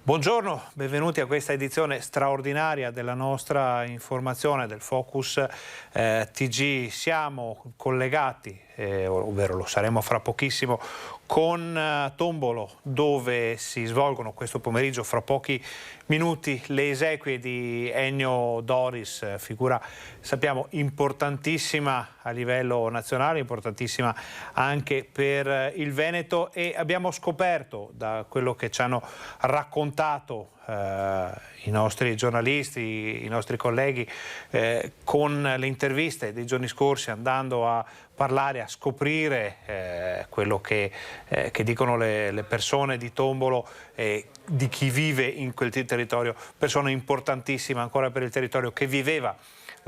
Buongiorno, benvenuti a questa edizione straordinaria della nostra informazione del Focus TG. Siamo collegati, ovvero lo saremo fra pochissimo, con Tombolo, dove si svolgono questo pomeriggio, fra pochi minuti, le esequie di Ennio Doris, figura, sappiamo, importantissima a livello nazionale, importantissima anche per il Veneto, e abbiamo scoperto, da quello che ci hanno raccontato i nostri giornalisti, i nostri colleghi, con le interviste dei giorni scorsi, andando a parlare, a scoprire quello che dicono le persone di Tombolo, di chi vive in quel territorio, persona importantissima ancora per il territorio, che viveva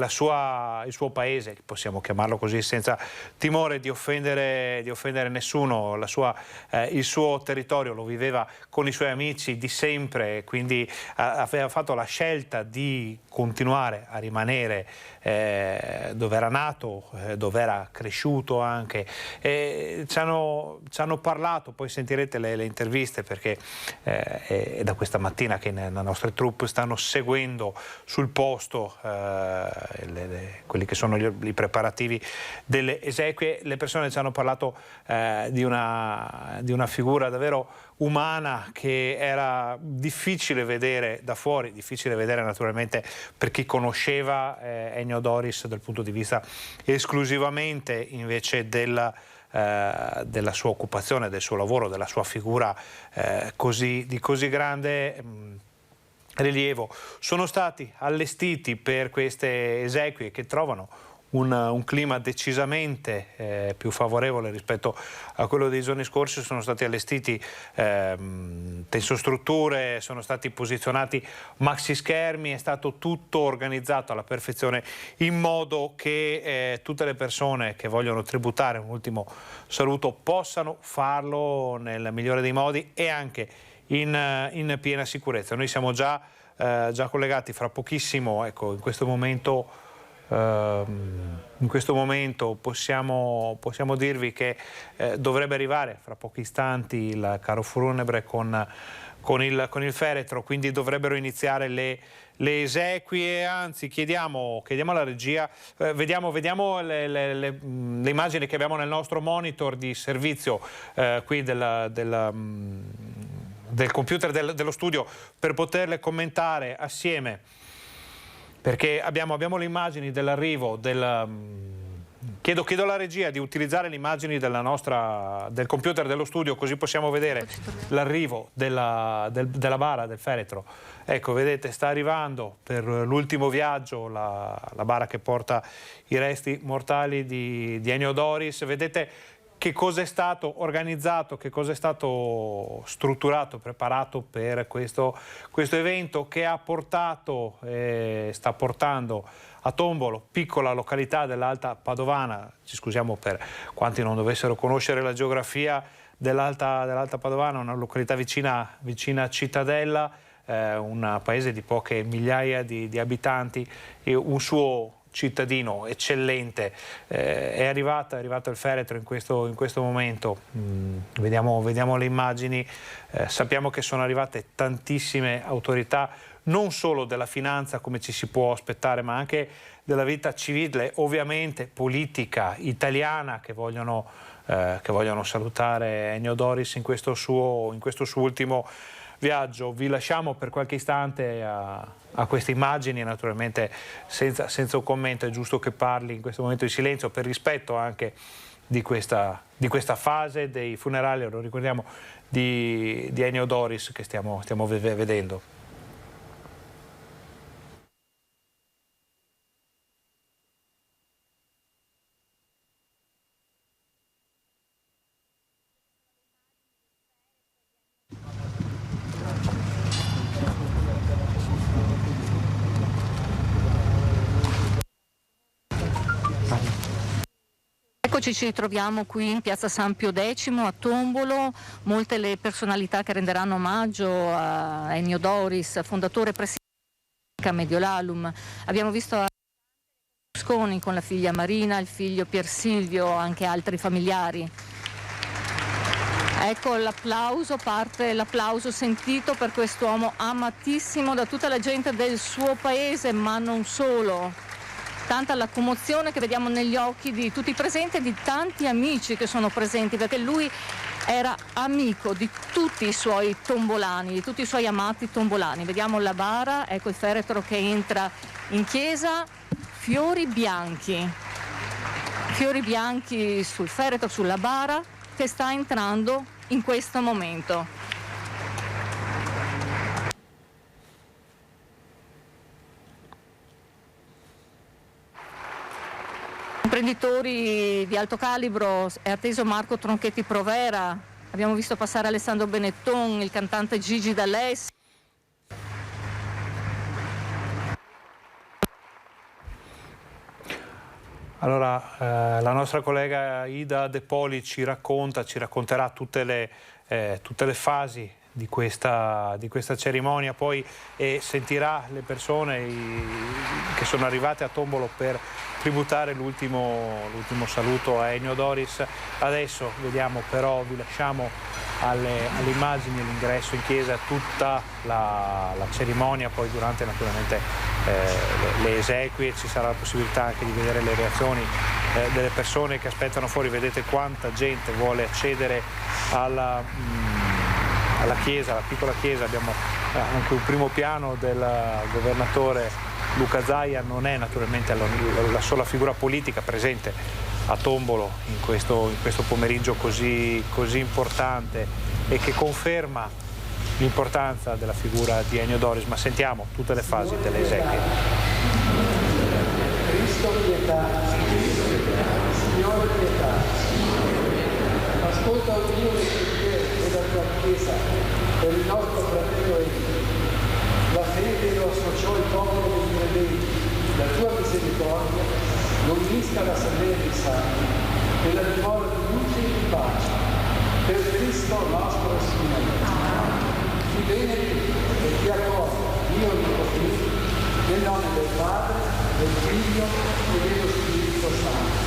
il suo paese, possiamo chiamarlo così senza timore di offendere nessuno, il suo territorio lo viveva con i suoi amici di sempre, quindi aveva fatto la scelta di continuare a rimanere dove era nato, dove era cresciuto anche. Ci hanno parlato, poi sentirete le interviste, perché è da questa mattina che le nostre troupe stanno seguendo sul posto quelli che sono i preparativi delle esequie. Le persone ci hanno parlato di una figura davvero umana, che era difficile vedere da fuori, difficile vedere naturalmente per chi conosceva Ennio Doris dal punto di vista esclusivamente invece della sua occupazione, del suo lavoro, della sua figura di così grande rilievo. Sono stati allestiti per queste esequie, che trovano un clima decisamente più favorevole rispetto a quello dei giorni scorsi. Sono stati allestiti tensostrutture, sono stati posizionati maxi schermi, è stato tutto organizzato alla perfezione, in modo che tutte le persone che vogliono tributare un ultimo saluto possano farlo nel migliore dei modi e anche in piena sicurezza. Noi siamo già collegati, fra pochissimo, ecco, in questo momento possiamo dirvi che dovrebbe arrivare fra pochi istanti il carro funebre con il feretro, quindi dovrebbero iniziare le esequie. Anzi, chiediamo alla regia, vediamo le immagini che abbiamo nel nostro monitor di servizio qui del computer dello studio, per poterle commentare assieme, perché abbiamo le immagini dell'arrivo chiedo alla regia di utilizzare le immagini del computer dello studio, così possiamo vedere l'arrivo della bara, del feretro. Ecco, vedete, sta arrivando per l'ultimo viaggio la bara che porta i resti mortali di Ennio Doris. Vedete che cosa è stato organizzato, che cosa è stato strutturato, preparato per questo evento, che ha portato e sta portando a Tombolo, piccola località dell'Alta Padovana. Ci scusiamo per quanti non dovessero conoscere la geografia dell'Alta Padovana, una località vicina a Cittadella, un paese di poche migliaia di abitanti, e un suo cittadino eccellente. È arrivato il feretro in questo momento. Vediamo le immagini. Sappiamo che sono arrivate tantissime autorità, non solo della finanza come ci si può aspettare, ma anche della vita civile, ovviamente politica italiana, che vogliono salutare Ennio Doris in questo suo ultimo viaggio. Vi lasciamo per qualche istante a queste immagini, naturalmente senza un commento. È giusto che parli in questo momento di silenzio, per rispetto anche di questa fase dei funerali, lo ricordiamo, di Ennio Doris, che stiamo vedendo. Eccoci, ci ritroviamo qui in piazza San Pio X a Tombolo, molte le personalità che renderanno omaggio a Ennio Doris, fondatore e presidente di Mediolanum. Abbiamo visto Berlusconi con la figlia Marina, il figlio Pier Silvio, anche altri familiari. Ecco l'applauso, parte l'applauso sentito per quest'uomo amatissimo da tutta la gente del suo paese, ma non solo. Tanta la commozione che vediamo negli occhi di tutti i presenti e di tanti amici che sono presenti, perché lui era amico di tutti i suoi tombolani, di tutti i suoi amati tombolani. Vediamo la bara, ecco il feretro che entra in chiesa, fiori bianchi sul feretro, sulla bara, che sta entrando in questo momento. Imprenditori di alto calibro, è atteso Marco Tronchetti Provera, abbiamo visto passare Alessandro Benetton, il cantante Gigi D'Alessi. Allora, la nostra collega Ida De Poli ci racconterà tutte le fasi di questa cerimonia, poi sentirà le persone che sono arrivate a Tombolo per tributare l'ultimo saluto a Ennio Doris. Adesso vediamo però, vi lasciamo alle immagini, all'ingresso in chiesa, tutta la cerimonia, poi durante naturalmente le esequie ci sarà la possibilità anche di vedere le reazioni delle persone che aspettano fuori. Vedete quanta gente vuole accedere alla chiesa, alla piccola chiesa. Abbiamo anche un primo piano del governatore Luca Zaia. Non è naturalmente la sola figura politica presente a Tombolo in questo pomeriggio così importante e che conferma l'importanza della figura di Ennio Doris, ma sentiamo tutte le fasi delle esequie. Cristo pietà, Signore pietà, ascolta o Dio le preghiere della tua Chiesa per il nostro fratello Ennio. La fede lo associò il popolo dei credenti, la tua misericordia lo unisca alla assemblea dei santi e la dimora di luce e di pace. Per Cristo nostro Signore. Ti benedico e ti accorgo, Dio Onnipotente, nel nome del Padre, del Figlio e dello Spirito Santo.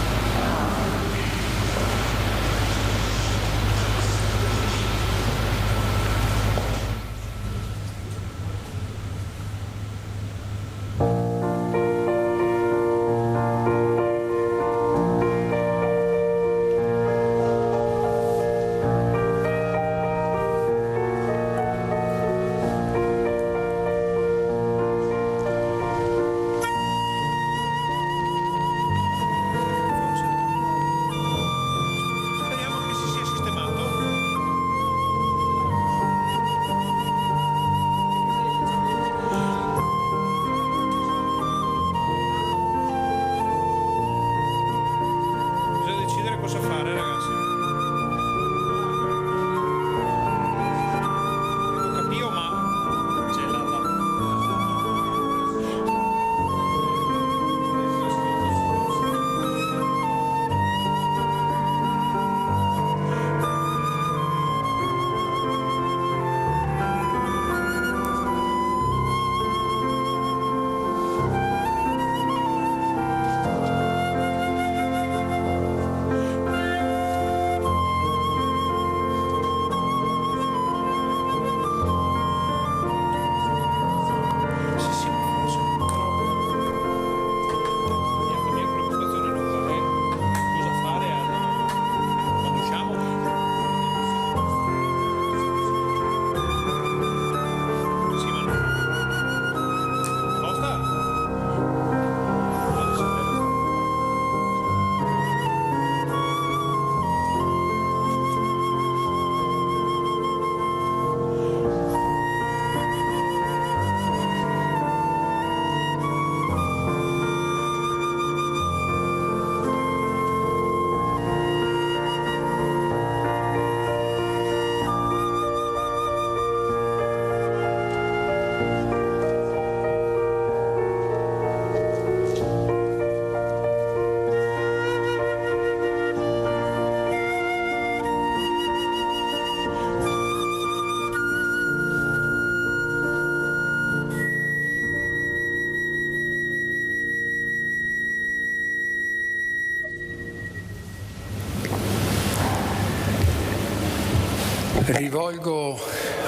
Rivolgo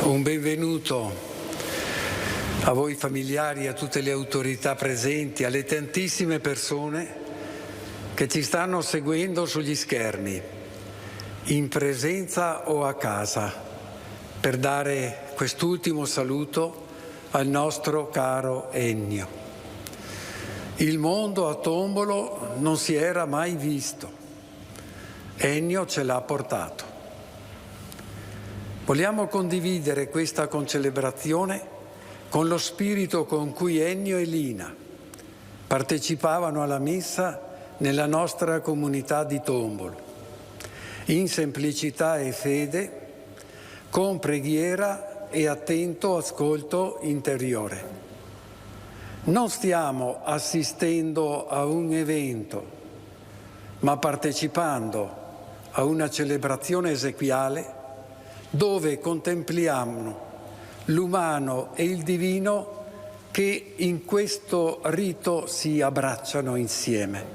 un benvenuto a voi familiari, a tutte le autorità presenti, alle tantissime persone che ci stanno seguendo sugli schermi, in presenza o a casa, per dare quest'ultimo saluto al nostro caro Ennio. Il mondo a Tombolo non si era mai visto. Ennio ce l'ha portato. Vogliamo condividere questa concelebrazione con lo spirito con cui Ennio e Lina partecipavano alla messa nella nostra comunità di Tombolo, in semplicità e fede, con preghiera e attento ascolto interiore. Non stiamo assistendo a un evento, ma partecipando a una celebrazione esequiale dove contempliamo l'umano e il divino che in questo rito si abbracciano insieme.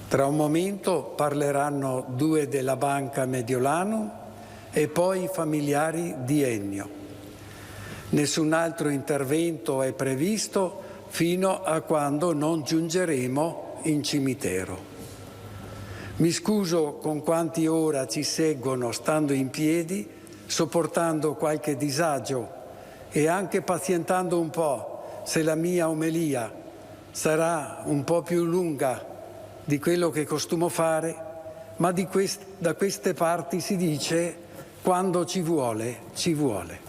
Tra un momento parleranno due della Banca Mediolanum e poi i familiari di Ennio. Nessun altro intervento è previsto fino a quando non giungeremo in cimitero. Mi scuso con quanti ora ci seguono stando in piedi, sopportando qualche disagio e anche pazientando un po' se la mia omelia sarà un po' più lunga di quello che costumo fare, ma da queste parti si dice quando ci vuole, ci vuole.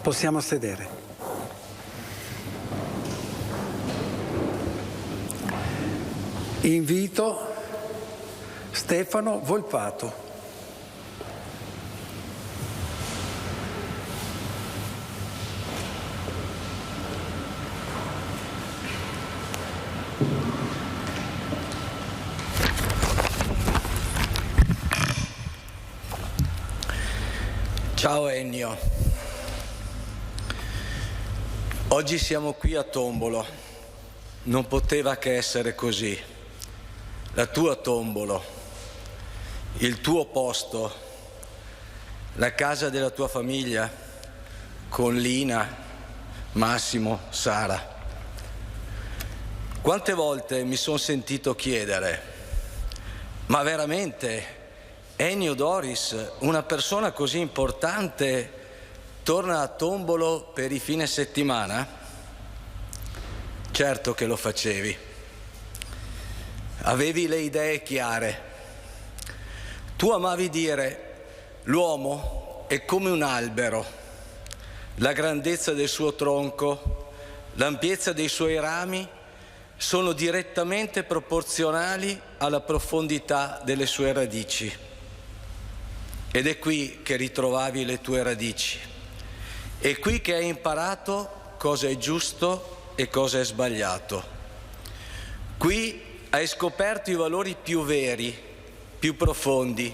Possiamo sedere. Invito Stefano Volpato. Ciao Ennio, oggi siamo qui a Tombolo, non poteva che essere così, la tua Tombolo, il tuo posto, la casa della tua famiglia con Lina, Massimo, Sara. Quante volte mi sono sentito chiedere, ma veramente Ennio Doris, una persona così importante, torna a Tombolo per i fine settimana? Certo che lo facevi. Avevi le idee chiare. Tu amavi dire: l'uomo è come un albero, la grandezza del suo tronco, l'ampiezza dei suoi rami sono direttamente proporzionali alla profondità delle sue radici. Ed è qui che ritrovavi le tue radici. È qui che hai imparato cosa è giusto e cosa è sbagliato. Qui hai scoperto i valori più veri, più profondi,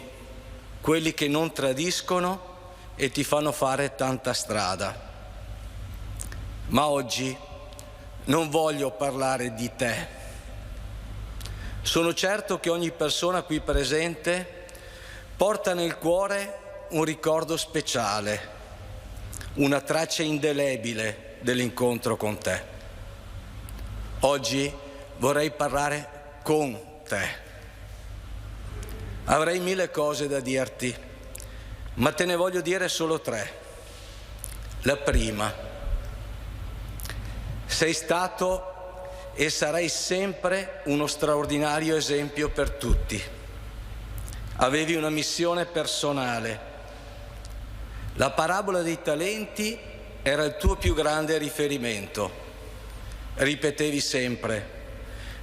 quelli che non tradiscono e ti fanno fare tanta strada. Ma oggi non voglio parlare di te. Sono certo che ogni persona qui presente porta nel cuore un ricordo speciale, una traccia indelebile dell'incontro con te. Oggi vorrei parlare con te. Avrei mille cose da dirti, ma te ne voglio dire solo tre. La prima: sei stato e sarai sempre uno straordinario esempio per tutti. Avevi una missione personale. La parabola dei talenti era il tuo più grande riferimento. Ripetevi sempre: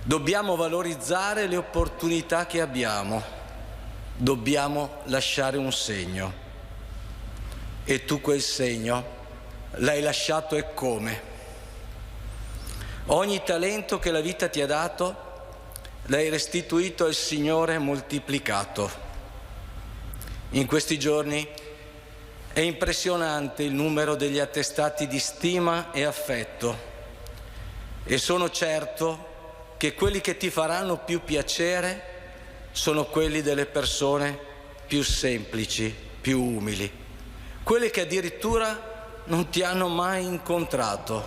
dobbiamo valorizzare le opportunità che abbiamo, dobbiamo lasciare un segno. E tu quel segno l'hai lasciato e come? Ogni talento che la vita ti ha dato l'hai restituito al Signore moltiplicato. In questi giorni è impressionante il numero degli attestati di stima e affetto e sono certo che quelli che ti faranno più piacere sono quelli delle persone più semplici, più umili, quelle che addirittura non ti hanno mai incontrato,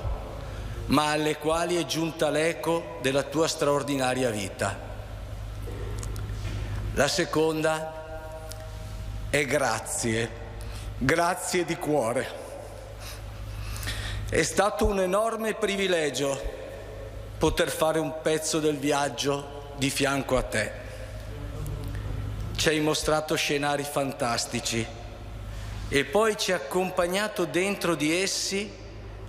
ma alle quali è giunta l'eco della tua straordinaria vita. La seconda è grazie, grazie di cuore. È stato un enorme privilegio poter fare un pezzo del viaggio di fianco a te. Ci hai mostrato scenari fantastici e poi ci hai accompagnato dentro di essi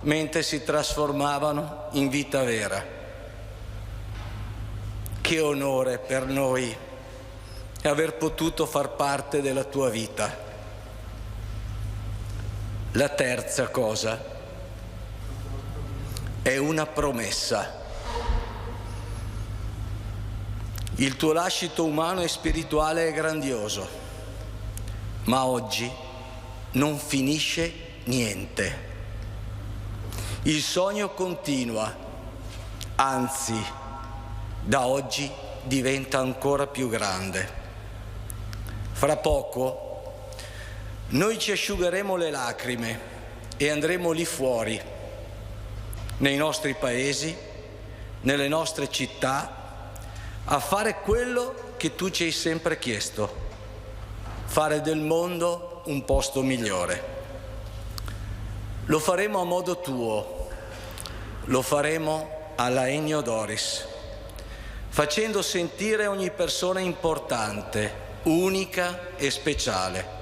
mentre si trasformavano in vita vera. Che onore per noi aver potuto far parte della tua vita. La terza cosa è una promessa. Il tuo lascito umano e spirituale è grandioso, ma oggi non finisce niente. Il sogno continua, anzi, da oggi diventa ancora più grande. Fra poco noi ci asciugheremo le lacrime e andremo lì fuori, nei nostri paesi, nelle nostre città, a fare quello che tu ci hai sempre chiesto, fare del mondo un posto migliore. Lo faremo a modo tuo, lo faremo alla Ennio Doris, facendo sentire ogni persona importante, unica e speciale.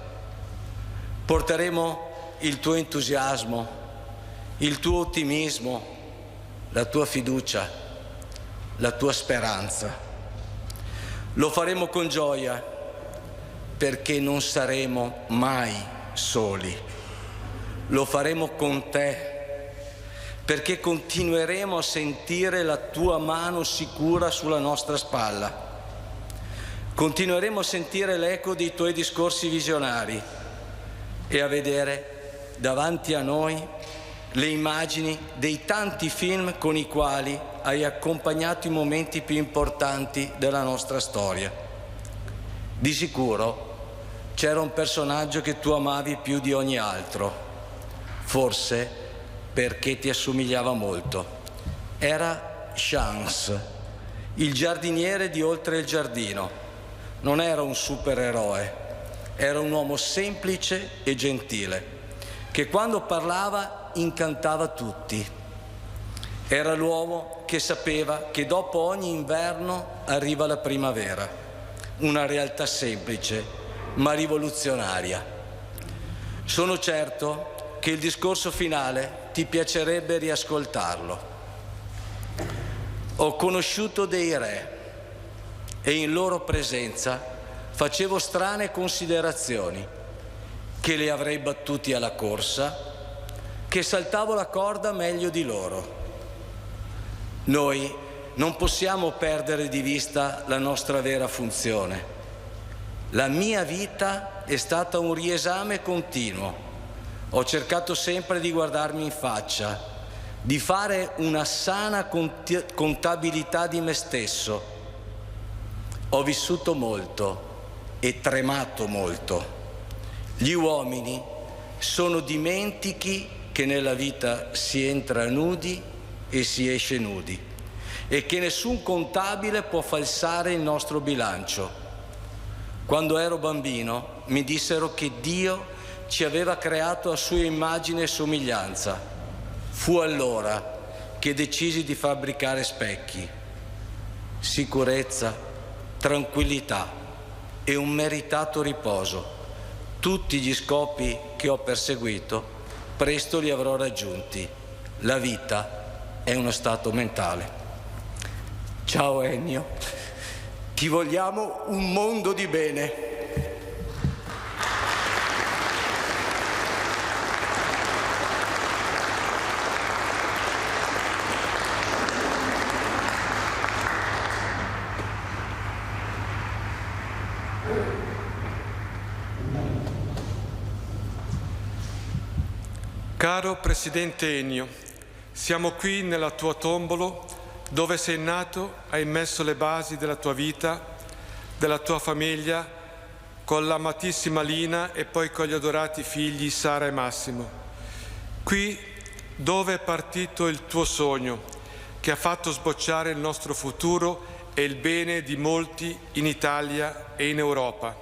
Porteremo il tuo entusiasmo, il tuo ottimismo, la tua fiducia, la tua speranza. Lo faremo con gioia, perché non saremo mai soli. Lo faremo con te, perché continueremo a sentire la tua mano sicura sulla nostra spalla. Continueremo a sentire l'eco dei tuoi discorsi visionari e a vedere davanti a noi le immagini dei tanti film con i quali hai accompagnato i momenti più importanti della nostra storia. Di sicuro c'era un personaggio che tu amavi più di ogni altro, forse perché ti assomigliava molto. Era Chance, il giardiniere di Oltre il giardino. Non era un supereroe, era un uomo semplice e gentile, che quando parlava incantava tutti. Era l'uomo che sapeva che dopo ogni inverno arriva la primavera, una realtà semplice ma rivoluzionaria. Sono certo che il discorso finale ti piacerebbe riascoltarlo. Ho conosciuto dei re e in loro presenza facevo strane considerazioni, che li avrei battuti alla corsa, che saltavo la corda meglio di loro. Noi non possiamo perdere di vista la nostra vera funzione. La mia vita è stata un riesame continuo. Ho cercato sempre di guardarmi in faccia, di fare una sana contabilità di me stesso. Ho vissuto molto e tremato molto. Gli uomini sono dimentichi che nella vita si entra nudi e si esce nudi e che nessun contabile può falsare il nostro bilancio. Quando ero bambino mi dissero che Dio ci aveva creato a sua immagine e somiglianza. Fu allora che decisi di fabbricare specchi. Sicurezza, tranquillità e un meritato riposo. Tutti gli scopi che ho perseguito presto li avrò raggiunti. La vita è uno stato mentale. Ciao Ennio, ti vogliamo un mondo di bene. Caro Presidente Ennio, siamo qui nella tua tombolo, dove sei nato, hai messo le basi della tua vita, della tua famiglia con l'amatissima Lina e poi con gli adorati figli Sara e Massimo. Qui dove è partito il tuo sogno, che ha fatto sbocciare il nostro futuro e il bene di molti in Italia e in Europa.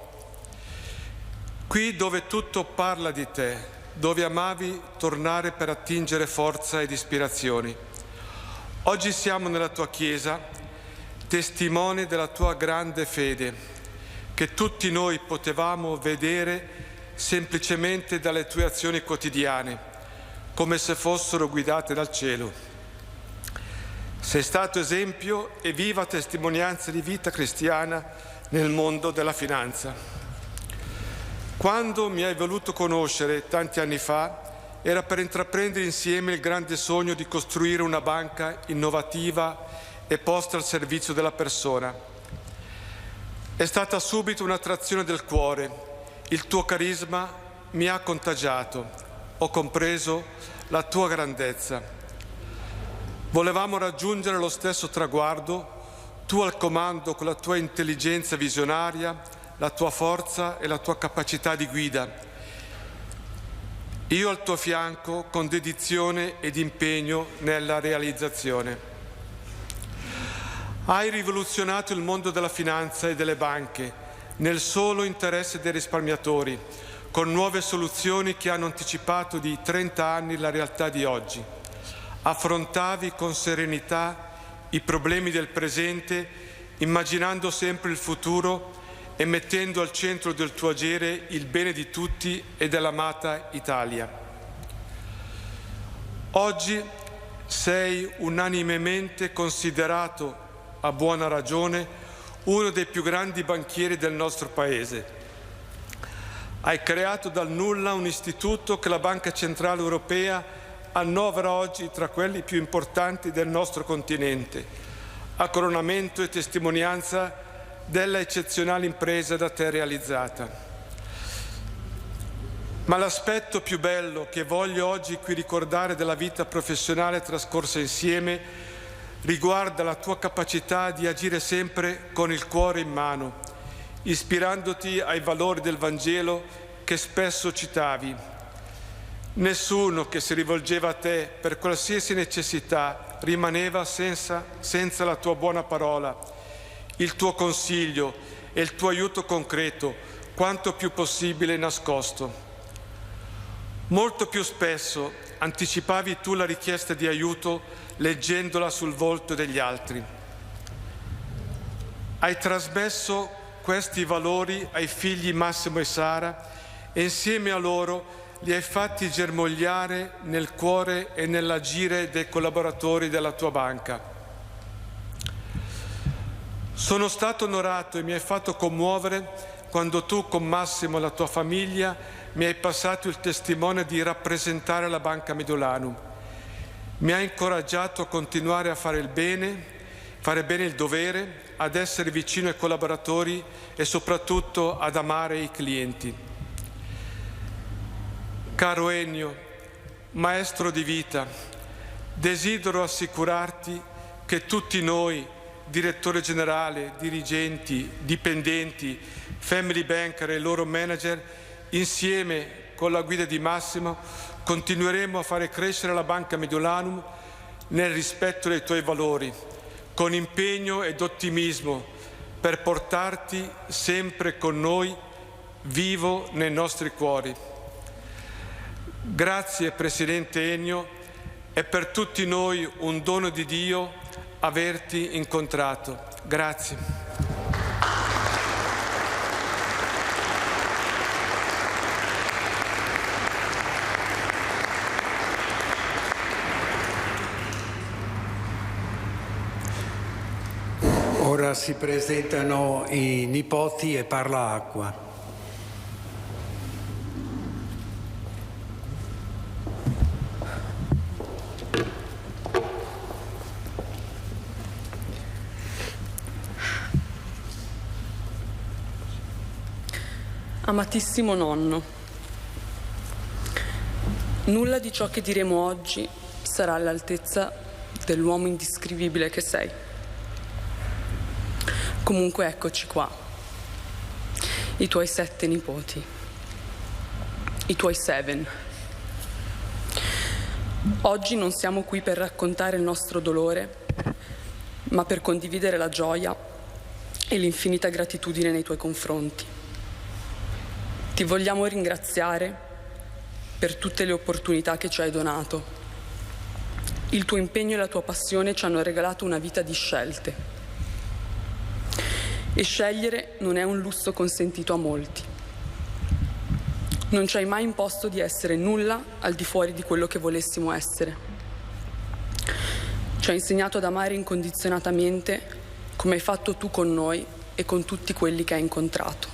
Qui dove tutto parla di te, dove amavi tornare per attingere forza ed ispirazioni. Oggi siamo nella tua Chiesa, testimoni della tua grande fede, che tutti noi potevamo vedere semplicemente dalle tue azioni quotidiane, come se fossero guidate dal cielo. Sei stato esempio e viva testimonianza di vita cristiana nel mondo della finanza. Quando mi hai voluto conoscere tanti anni fa, era per intraprendere insieme il grande sogno di costruire una banca innovativa e posta al servizio della persona. È stata subito un'attrazione del cuore. Il tuo carisma mi ha contagiato. Ho compreso la tua grandezza. Volevamo raggiungere lo stesso traguardo, tu al comando con la tua intelligenza visionaria, la tua forza e la tua capacità di guida. Io al tuo fianco con dedizione ed impegno nella realizzazione. Hai rivoluzionato il mondo della finanza e delle banche nel solo interesse dei risparmiatori, con nuove soluzioni che hanno anticipato di 30 anni la realtà di oggi. Affrontavi con serenità i problemi del presente, immaginando sempre il futuro e mettendo al centro del tuo agire il bene di tutti e dell'amata Italia. Oggi sei unanimemente considerato, a buona ragione, uno dei più grandi banchieri del nostro Paese. Hai creato dal nulla un istituto che la Banca Centrale Europea annovera oggi tra quelli più importanti del nostro continente, a coronamento e testimonianza della eccezionale impresa da te realizzata. Ma l'aspetto più bello che voglio oggi qui ricordare della vita professionale trascorsa insieme riguarda la tua capacità di agire sempre con il cuore in mano, ispirandoti ai valori del Vangelo che spesso citavi. Nessuno che si rivolgeva a te per qualsiasi necessità rimaneva senza la tua buona parola, il tuo consiglio e il tuo aiuto concreto, quanto più possibile nascosto. Molto più spesso anticipavi tu la richiesta di aiuto leggendola sul volto degli altri. Hai trasmesso questi valori ai figli Massimo e Sara e insieme a loro li hai fatti germogliare nel cuore e nell'agire dei collaboratori della tua banca. Sono stato onorato e mi hai fatto commuovere quando tu con Massimo e la tua famiglia mi hai passato il testimone di rappresentare la Banca Mediolanum. Mi ha incoraggiato a continuare a fare bene il dovere, ad essere vicino ai collaboratori e soprattutto ad amare i clienti. Caro Ennio, maestro di vita, desidero assicurarti che tutti noi, direttore generale, dirigenti, dipendenti, family banker e loro manager, insieme con la guida di Massimo, continueremo a fare crescere la Banca Mediolanum nel rispetto dei tuoi valori, con impegno ed ottimismo, per portarti sempre con noi, vivo nei nostri cuori. Grazie Presidente Ennio, è per tutti noi un dono di Dio averti incontrato. Grazie. Ora si presentano i nipoti e parla Acqua. Amatissimo nonno, nulla di ciò che diremo oggi sarà all'altezza dell'uomo indescrivibile che sei. Comunque eccoci qua. i tuoi 7 nipoti, i tuoi 7. Oggi non siamo qui per raccontare il nostro dolore, ma per condividere la gioia e l'infinita gratitudine nei tuoi confronti. Ti vogliamo ringraziare per tutte le opportunità che ci hai donato. Il tuo impegno e la tua passione ci hanno regalato una vita di scelte. E scegliere non è un lusso consentito a molti. Non ci hai mai imposto di essere nulla al di fuori di quello che volessimo essere. Ci hai insegnato ad amare incondizionatamente come hai fatto tu con noi e con tutti quelli che hai incontrato.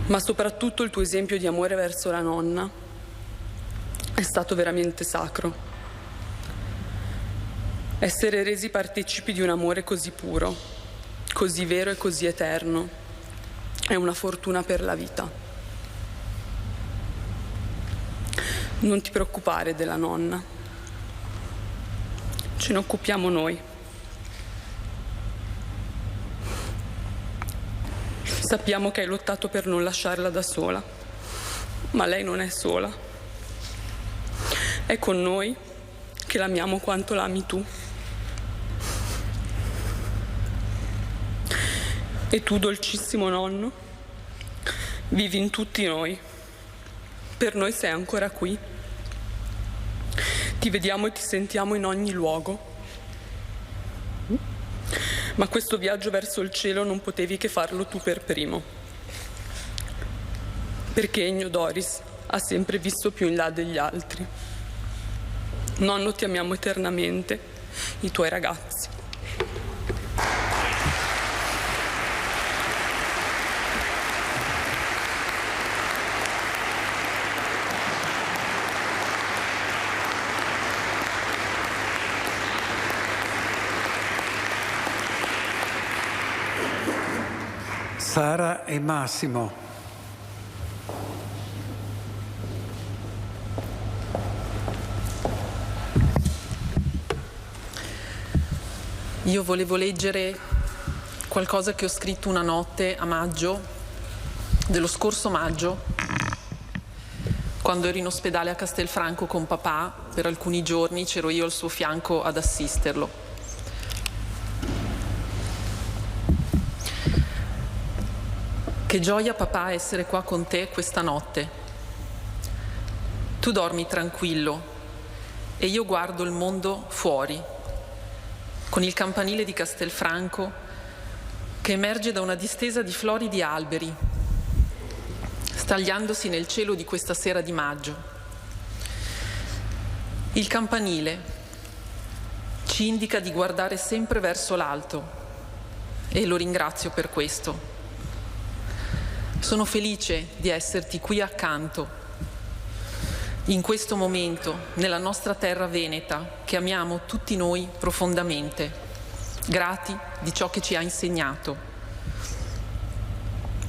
Ma soprattutto il tuo esempio di amore verso la nonna è stato veramente sacro. Essere resi partecipi di un amore così puro, così vero e così eterno è una fortuna per la vita. Non ti preoccupare della nonna. Ce ne occupiamo noi. Sappiamo che hai lottato per non lasciarla da sola, ma lei non è sola. È con noi, che l'amiamo quanto la ami tu. E tu, dolcissimo nonno, vivi in tutti noi. Per noi sei ancora qui. Ti vediamo e ti sentiamo in ogni luogo. Ma questo viaggio verso il cielo non potevi che farlo tu per primo. Perché Ennio Doris ha sempre visto più in là degli altri. Nonno, ti amiamo eternamente, i tuoi ragazzi. Sara e Massimo. Io volevo leggere qualcosa che ho scritto una notte a maggio, dello scorso maggio, quando ero in ospedale a Castelfranco con papà. Per alcuni giorni c'ero io al suo fianco ad assisterlo. Che gioia, papà, essere qua con te questa notte. Tu dormi tranquillo e io guardo il mondo fuori, con il campanile di Castelfranco che emerge da una distesa di floridi alberi, stagliandosi nel cielo di questa sera di maggio. Il campanile ci indica di guardare sempre verso l'alto e lo ringrazio per questo. Sono felice di esserti qui accanto, in questo momento, nella nostra terra veneta, che amiamo tutti noi profondamente, grati di ciò che ci ha insegnato.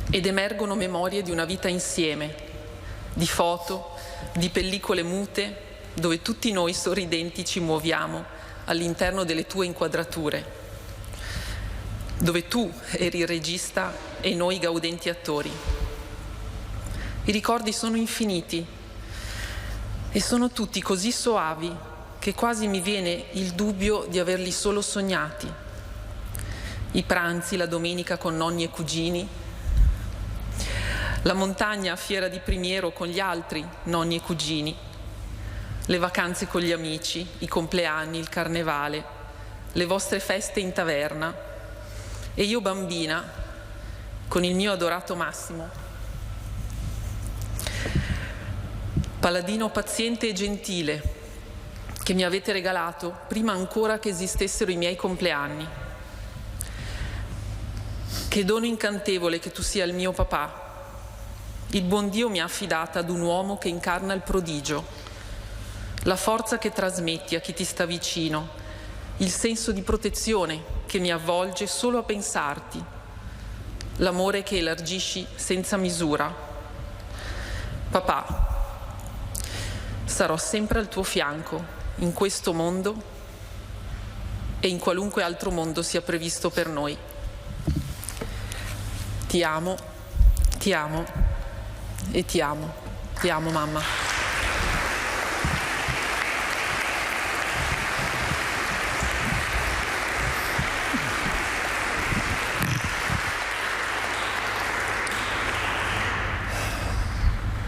Ed emergono memorie di una vita insieme, di foto, di pellicole mute, dove tutti noi sorridenti ci muoviamo all'interno delle tue inquadrature, dove tu eri il regista e noi gaudenti attori. I ricordi sono infiniti e sono tutti così soavi che quasi mi viene il dubbio di averli solo sognati. I pranzi la domenica con nonni e cugini, la montagna a Fiera di Primiero con gli altri nonni e cugini, le vacanze con gli amici, i compleanni, il carnevale, le vostre feste in taverna, e io bambina con il mio adorato Massimo, paladino paziente e gentile che mi avete regalato prima ancora che esistessero i miei compleanni. Che dono incantevole che tu sia il mio papà. Il buon Dio mi ha affidata ad un uomo che incarna il prodigio, la forza che trasmetti a chi ti sta vicino, il senso di protezione che mi avvolge solo a pensarti, l'amore che elargisci senza misura. Papà, sarò sempre al tuo fianco in questo mondo e in qualunque altro mondo sia previsto per noi. Ti amo e ti amo. Ti amo, mamma.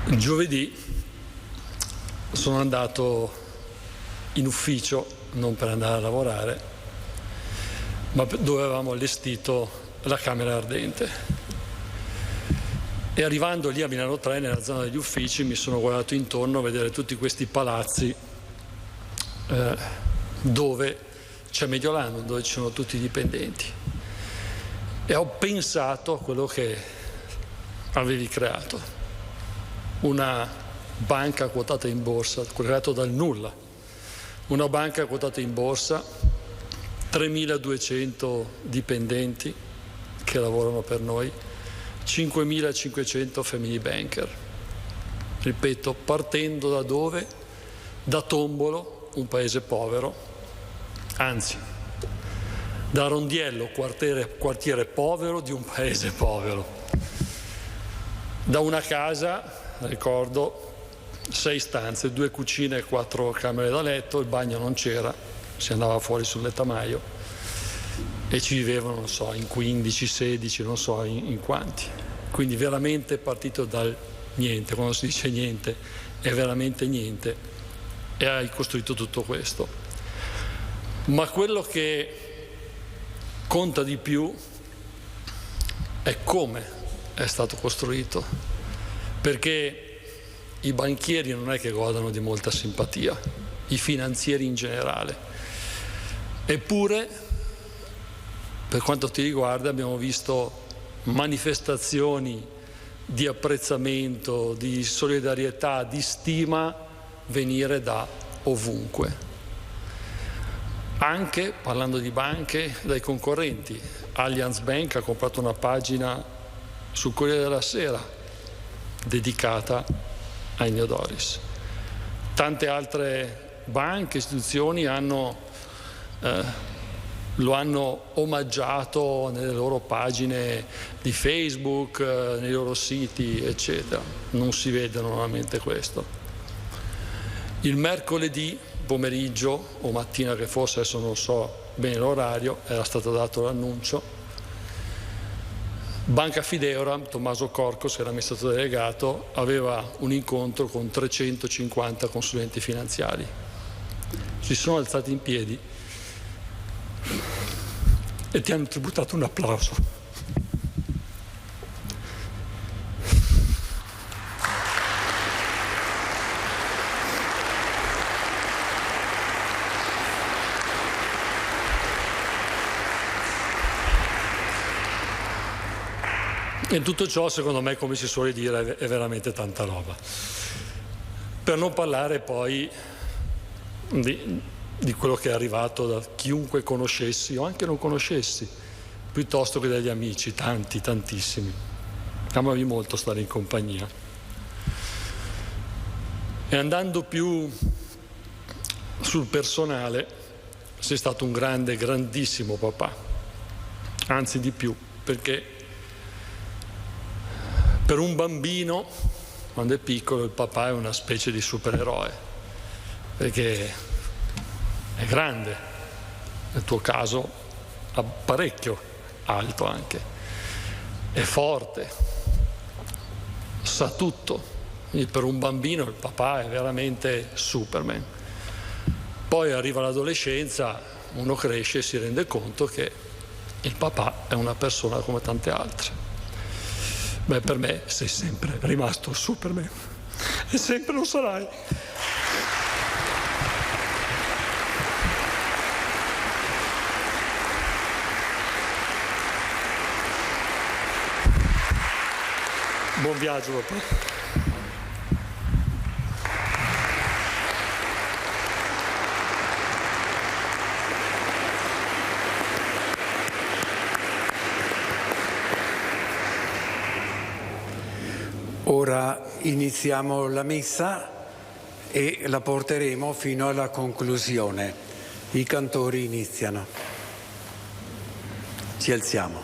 Giovedì sono andato in ufficio, non per andare a lavorare, ma dove avevamo allestito la camera ardente. E arrivando lì a Milano 3, nella zona degli uffici, mi sono guardato intorno a vedere tutti questi palazzi dove c'è Mediolanum, dove ci sono tutti i dipendenti. E ho pensato a quello che avevi creato. Una banca quotata in borsa, creato dal nulla. Una banca quotata in borsa, 3.200 dipendenti che lavorano per noi, 5.500 family banker. Ripeto, partendo da dove? Da Tombolo, un paese povero, anzi, da Rondiello, quartiere povero di un paese povero. Da una casa, ricordo, 6 stanze, 2 cucine e 4 camere da letto, il bagno non c'era, si andava fuori sul lettamaio e ci vivevano, non so, in 15, 16, non so in quanti. Quindi veramente partito dal niente, quando si dice niente è veramente niente, e hai costruito tutto questo. Ma quello che conta di più è come è stato costruito, perché i banchieri non è che godano di molta simpatia, i finanzieri in generale. Eppure, per quanto ti riguarda, abbiamo visto manifestazioni di apprezzamento, di solidarietà, di stima venire da ovunque. Anche, parlando di banche, dai concorrenti. Allianz Bank ha comprato una pagina sul Corriere della Sera dedicata a Ennio Doris. Tante altre banche, istituzioni lo hanno omaggiato nelle loro pagine di Facebook, nei loro siti, eccetera. Non si vede normalmente questo. Il mercoledì pomeriggio o mattina che fosse, adesso non so bene l'orario, era stato dato l'annuncio. Banca Fideora, Tommaso Corcos, che era amministratore delegato, aveva un incontro con 350 consulenti finanziari. Si sono alzati in piedi e ti hanno tributato un applauso. E tutto ciò, secondo me, come si suole dire, è veramente tanta roba. Per non parlare poi di quello che è arrivato da chiunque conoscessi o anche non conoscessi, piuttosto che dagli amici, tanti, tantissimi. Amavi molto stare in compagnia. E andando più sul personale, sei stato un grande, grandissimo papà, anzi di più, perché per un bambino, quando è piccolo, il papà è una specie di supereroe, perché è grande, nel tuo caso parecchio alto anche, è forte, sa tutto. Quindi per un bambino il papà è veramente Superman. Poi arriva l'adolescenza, uno cresce e si rende conto che il papà è una persona come tante altre. Beh, per me sei sempre rimasto Superman e sempre lo sarai. Buon viaggio, papà. Ora iniziamo la messa e la porteremo fino alla conclusione. I cantori iniziano. Ci alziamo.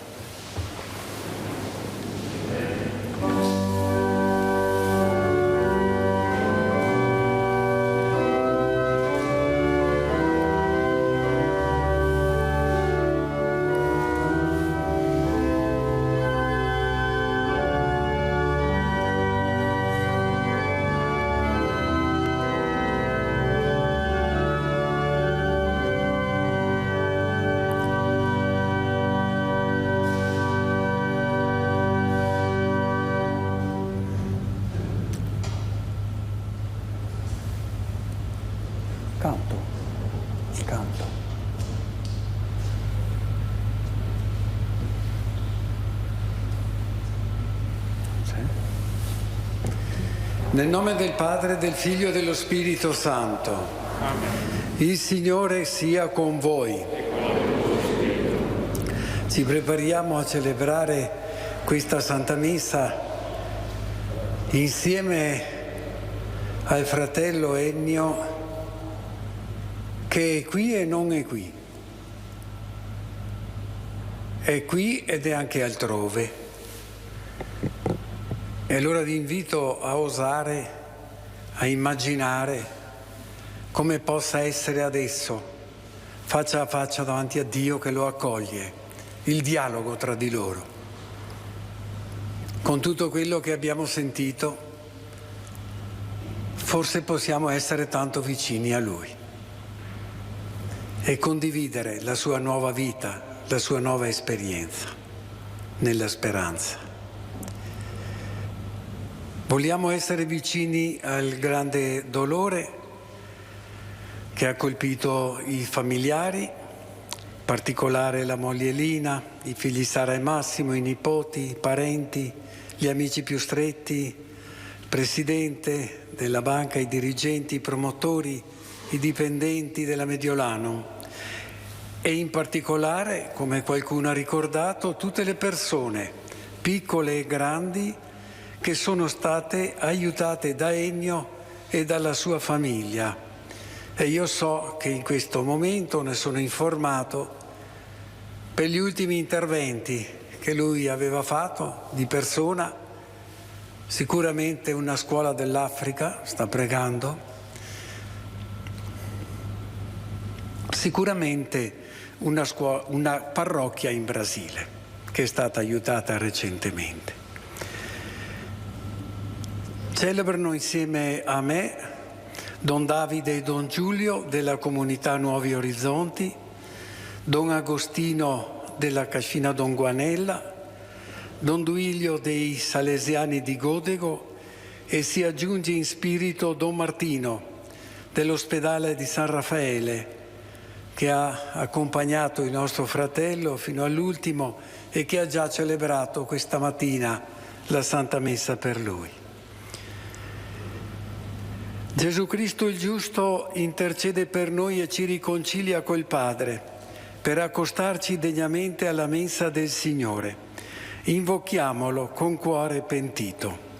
Canto. Nel nome del Padre, del Figlio e dello Spirito Santo. Amen. Il Signore sia con voi. Ci prepariamo a celebrare questa Santa Messa insieme al fratello Ennio, che è qui e non è qui. È qui ed è anche altrove. E allora vi invito a osare, a immaginare come possa essere adesso, faccia a faccia davanti a Dio che lo accoglie, il dialogo tra di loro. Con tutto quello che abbiamo sentito, forse possiamo essere tanto vicini a Lui e condividere la sua nuova vita, la sua nuova esperienza, nella speranza. Vogliamo essere vicini al grande dolore che ha colpito i familiari, in particolare la moglie Lina, i figli Sara e Massimo, i nipoti, i parenti, gli amici più stretti, il presidente della banca, i dirigenti, i promotori, i dipendenti della Mediolanum e in particolare, come qualcuno ha ricordato, tutte le persone, piccole e grandi, che sono state aiutate da Ennio e dalla sua famiglia. E io so che in questo momento, ne sono informato, per gli ultimi interventi che lui aveva fatto di persona, sicuramente una scuola dell'Africa sta pregando, sicuramente una parrocchia in Brasile che è stata aiutata recentemente. Celebrano insieme a me Don Davide e Don Giulio della comunità Nuovi Orizzonti, Don Agostino della Cascina Don Guanella, Don Duilio dei Salesiani di Godego e si aggiunge in spirito Don Martino dell'ospedale di San Raffaele, che ha accompagnato il nostro fratello fino all'ultimo e che ha già celebrato questa mattina la Santa Messa per lui. Gesù Cristo il giusto intercede per noi e ci riconcilia col Padre per accostarci degnamente alla mensa del Signore. Invochiamolo con cuore pentito.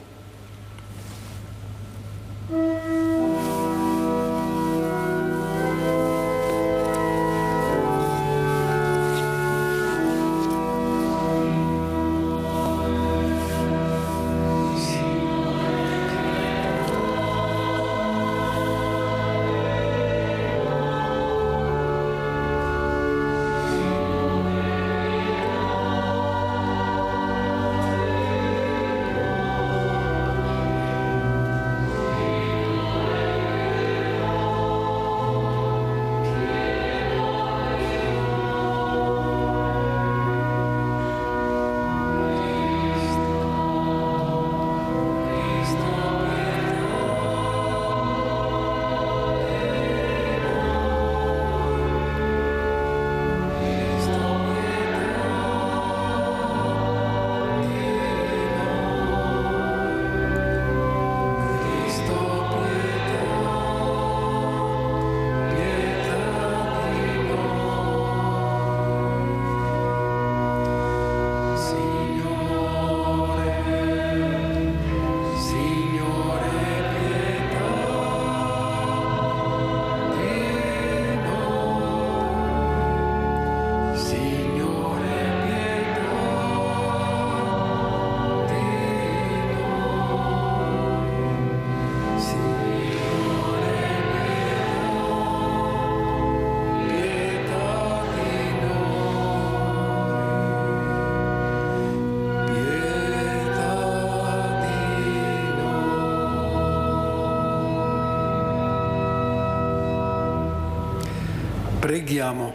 Preghiamo.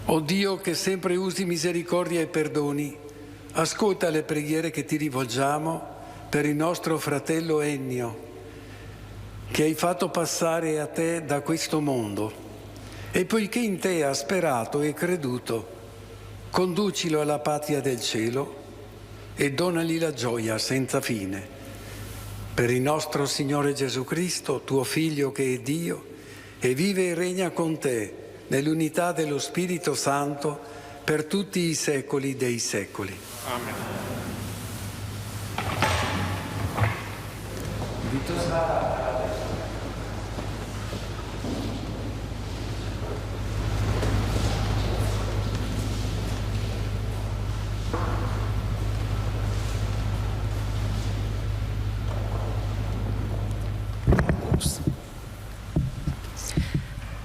O Dio che sempre usi misericordia e perdoni, ascolta le preghiere che ti rivolgiamo per il nostro fratello Ennio, che hai fatto passare a te da questo mondo, E poiché in te ha sperato e creduto, conducilo alla patria del cielo e donagli la gioia senza fine. Per il nostro Signore Gesù Cristo, tuo Figlio che è Dio, e vive e regna con te nell'unità dello Spirito Santo per tutti i secoli dei secoli. Amen.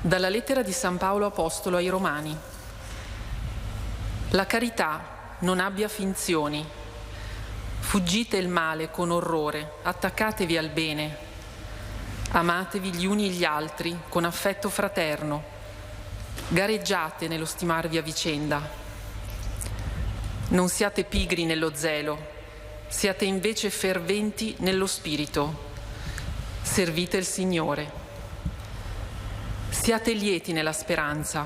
Dalla lettera di San Paolo Apostolo ai Romani. La carità non abbia finzioni. Fuggite il male con orrore, attaccatevi al bene. Amatevi gli uni gli altri con affetto fraterno. Gareggiate nello stimarvi a vicenda. Non siate pigri nello zelo, siate invece ferventi nello spirito. Servite il Signore. Siate lieti nella speranza,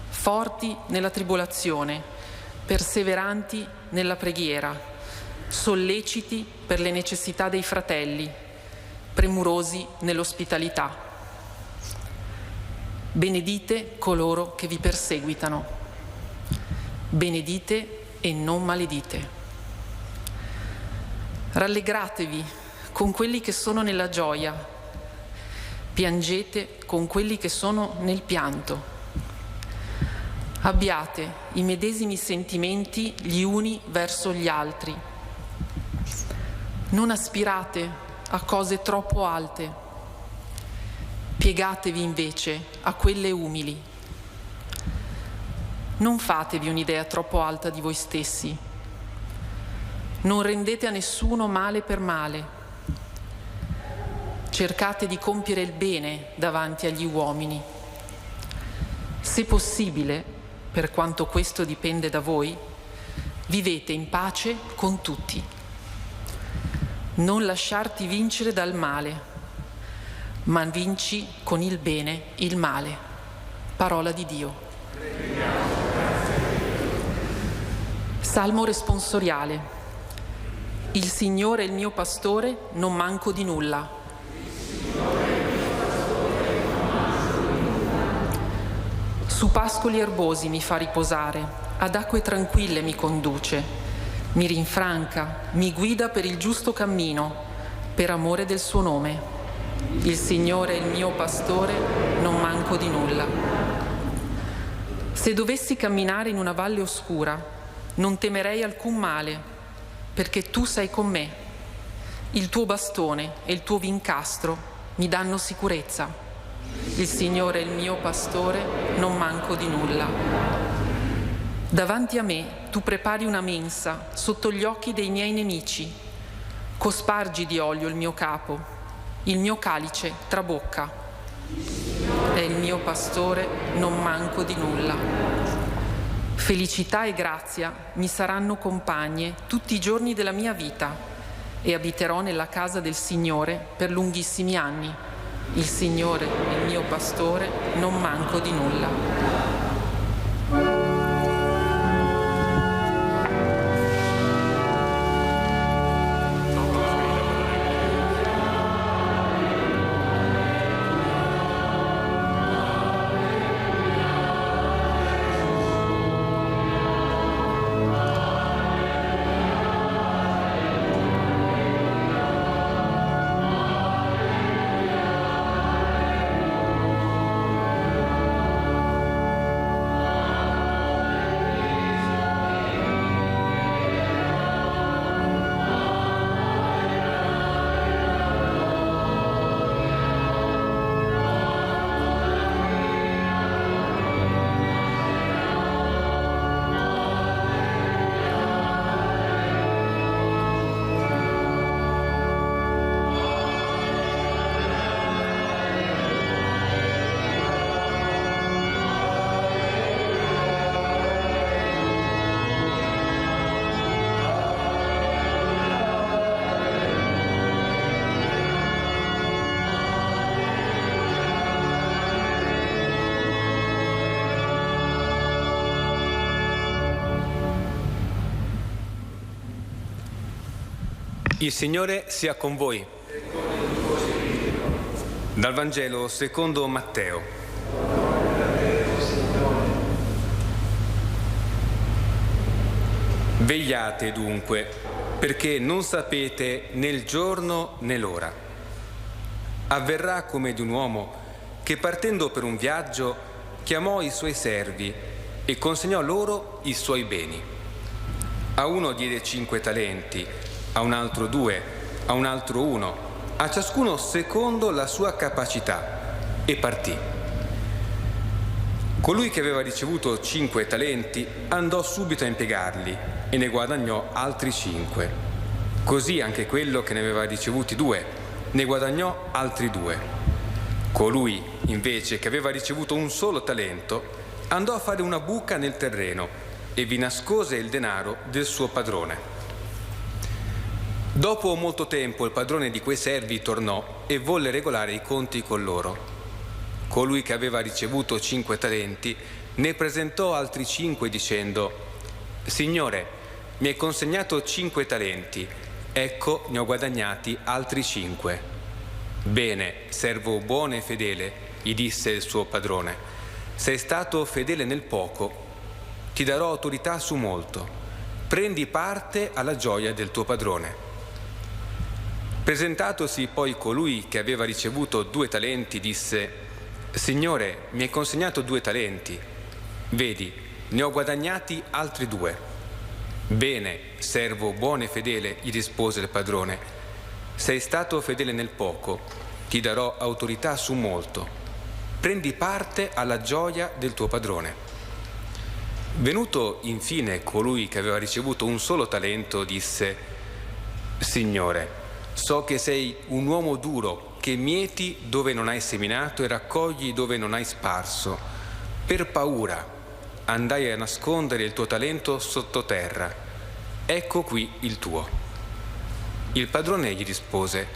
forti nella tribolazione, perseveranti nella preghiera, solleciti per le necessità dei fratelli, premurosi nell'ospitalità. Benedite coloro che vi perseguitano. Benedite e non maledite. Rallegratevi con quelli che sono nella gioia. Piangete con quelli che sono nel pianto. Abbiate i medesimi sentimenti gli uni verso gli altri. Non aspirate a cose troppo alte. Piegatevi invece a quelle umili. Non fatevi un'idea troppo alta di voi stessi. Non rendete a nessuno male per male. Cercate di compiere il bene davanti agli uomini. Se possibile, per quanto questo dipende da voi, vivete in pace con tutti. Non lasciarti vincere dal male, ma vinci con il bene il male. Parola di Dio. Salmo responsoriale. Il Signore è il mio pastore, non manco di nulla. Su pascoli erbosi mi fa riposare, ad acque tranquille mi conduce, mi rinfranca, mi guida per il giusto cammino, per amore del suo nome. Il Signore è il mio pastore, non manco di nulla. Se dovessi camminare in una valle oscura, non temerei alcun male, perché tu sei con me. Il tuo bastone e il tuo vincastro mi danno sicurezza. Il Signore è il mio pastore, non manco di nulla. Davanti a me tu prepari una mensa sotto gli occhi dei miei nemici. Cospargi di olio il mio capo, il mio calice trabocca. È il mio pastore, non manco di nulla. Felicità e grazia mi saranno compagne tutti i giorni della mia vita e abiterò nella casa del Signore per lunghissimi anni. Il Signore è il mio pastore, non manco di nulla. Il Signore sia con voi. Dal Vangelo secondo Matteo. Vegliate dunque, perché non sapete né il giorno né l'ora. Avverrà come di un uomo che partendo per un viaggio chiamò i suoi servi e consegnò loro i suoi beni. A uno diede 5 talenti, a un altro 2, a un altro 1, a ciascuno secondo la sua capacità, e partì. Colui che aveva ricevuto 5 talenti andò subito a impiegarli e ne guadagnò altri 5. Così anche quello che ne aveva ricevuti 2 ne guadagnò altri 2. Colui invece che aveva ricevuto un solo talento andò a fare una buca nel terreno e vi nascose il denaro del suo padrone. Dopo molto tempo il padrone di quei servi tornò e volle regolare i conti con loro. Colui che aveva ricevuto 5 talenti ne presentò altri 5 dicendo: Signore, mi hai consegnato 5 talenti, ecco ne ho guadagnati altri 5. Bene, servo buono e fedele, gli disse il suo padrone, sei stato fedele nel poco, ti darò autorità su molto, prendi parte alla gioia del tuo padrone. Presentatosi poi colui che aveva ricevuto 2 talenti, disse: Signore, mi hai consegnato 2 talenti. Vedi, ne ho guadagnati altri 2. Bene, servo buono e fedele, gli rispose il padrone. Sei stato fedele nel poco, ti darò autorità su molto. Prendi parte alla gioia del tuo padrone. Venuto infine colui che aveva ricevuto un solo talento, disse: Signore, so che sei un uomo duro, che mieti dove non hai seminato e raccogli dove non hai sparso. Per paura andai a nascondere il tuo talento sottoterra. Ecco qui il tuo. Il padrone gli rispose: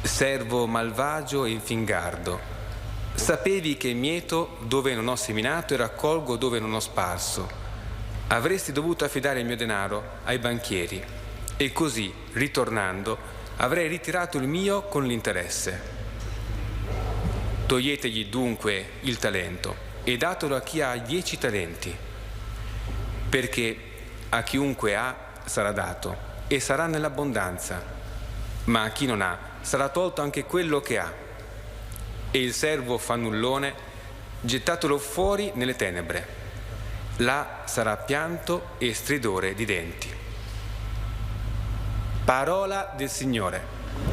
servo malvagio e infingardo. Sapevi che mieto dove non ho seminato e raccolgo dove non ho sparso. Avresti dovuto affidare il mio denaro ai banchieri e così, ritornando, avrei ritirato il mio con l'interesse. Toglietegli dunque il talento e datelo a chi ha 10 talenti, perché a chiunque ha sarà dato e sarà nell'abbondanza, ma a chi non ha sarà tolto anche quello che ha. E il servo fannullone gettatelo fuori nelle tenebre. Là sarà pianto e stridore di denti. Parola del Signore.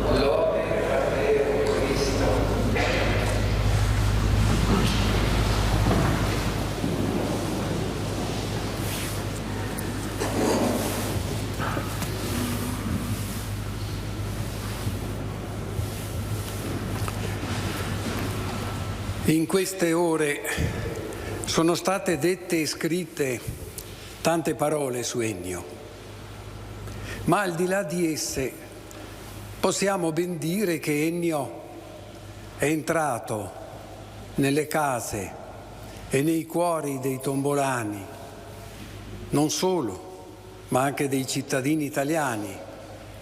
Lode a te, Cristo. In queste ore sono state dette e scritte tante parole su Ennio. Ma al di là di esse possiamo ben dire che Ennio è entrato nelle case e nei cuori dei tombolani, non solo, ma anche dei cittadini italiani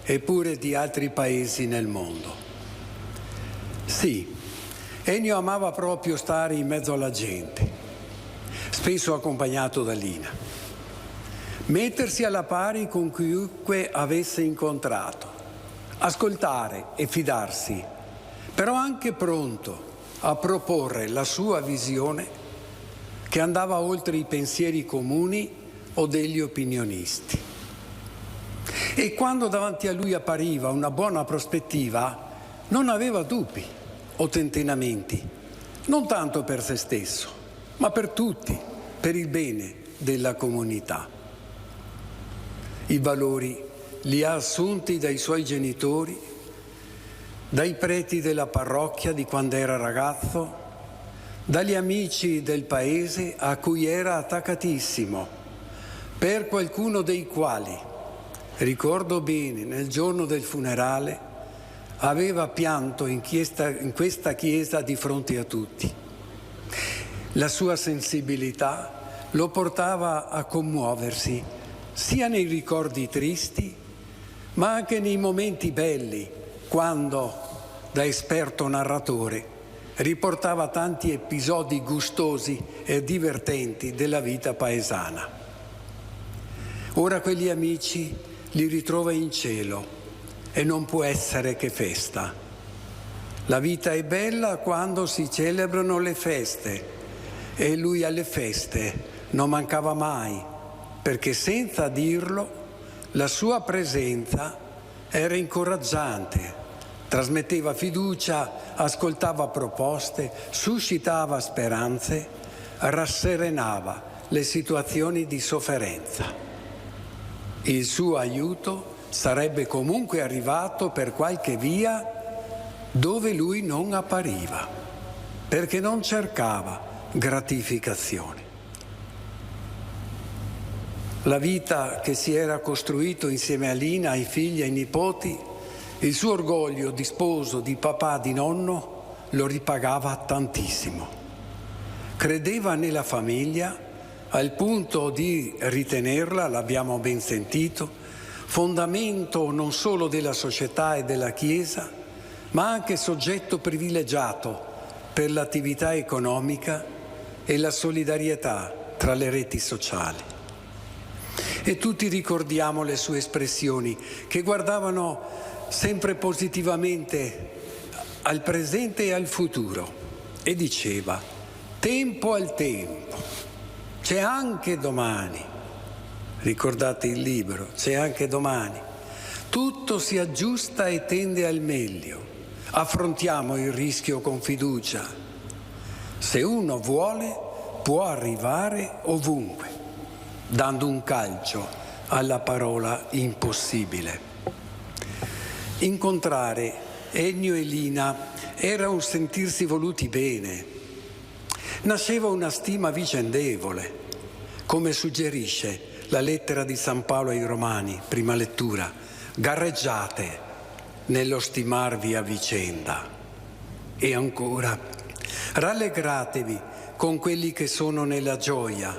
e pure di altri paesi nel mondo. Sì, Ennio amava proprio stare in mezzo alla gente, spesso accompagnato da Lina. Mettersi alla pari con chiunque avesse incontrato, ascoltare e fidarsi, però anche pronto a proporre la sua visione che andava oltre i pensieri comuni o degli opinionisti. E quando davanti a lui appariva una buona prospettiva, non aveva dubbi o tentennamenti, non tanto per se stesso, ma per tutti, per il bene della comunità. I valori li ha assunti dai suoi genitori, dai preti della parrocchia di quando era ragazzo, dagli amici del paese a cui era attaccatissimo, per qualcuno dei quali, ricordo bene, nel giorno del funerale, aveva pianto in questa chiesa di fronte a tutti. La sua sensibilità lo portava a commuoversi sia nei ricordi tristi, ma anche nei momenti belli, quando, da esperto narratore, riportava tanti episodi gustosi e divertenti della vita paesana. Ora quegli amici li ritrova in cielo e non può essere che festa. La vita è bella quando si celebrano le feste e lui alle feste non mancava mai, perché senza dirlo la sua presenza era incoraggiante, trasmetteva fiducia, ascoltava proposte, suscitava speranze, rasserenava le situazioni di sofferenza. Il suo aiuto sarebbe comunque arrivato per qualche via dove lui non appariva, perché non cercava gratificazione. La vita che si era costruito insieme a Lina, ai figli e ai nipoti, il suo orgoglio di sposo, di papà, di nonno, lo ripagava tantissimo. Credeva nella famiglia al punto di ritenerla, l'abbiamo ben sentito, fondamento non solo della società e della Chiesa, ma anche soggetto privilegiato per l'attività economica e la solidarietà tra le reti sociali. E tutti ricordiamo le sue espressioni che guardavano sempre positivamente al presente e al futuro e diceva: tempo al tempo, c'è anche domani. Ricordate il libro, c'è anche domani. Tutto si aggiusta e tende al meglio. Affrontiamo il rischio con fiducia. Se uno vuole, può arrivare ovunque, dando un calcio alla parola impossibile. Incontrare Ennio e Lina era un sentirsi voluti bene. Nasceva una stima vicendevole, come suggerisce la lettera di San Paolo ai Romani, prima lettura. Gareggiate nello stimarvi a vicenda. E ancora, rallegratevi con quelli che sono nella gioia,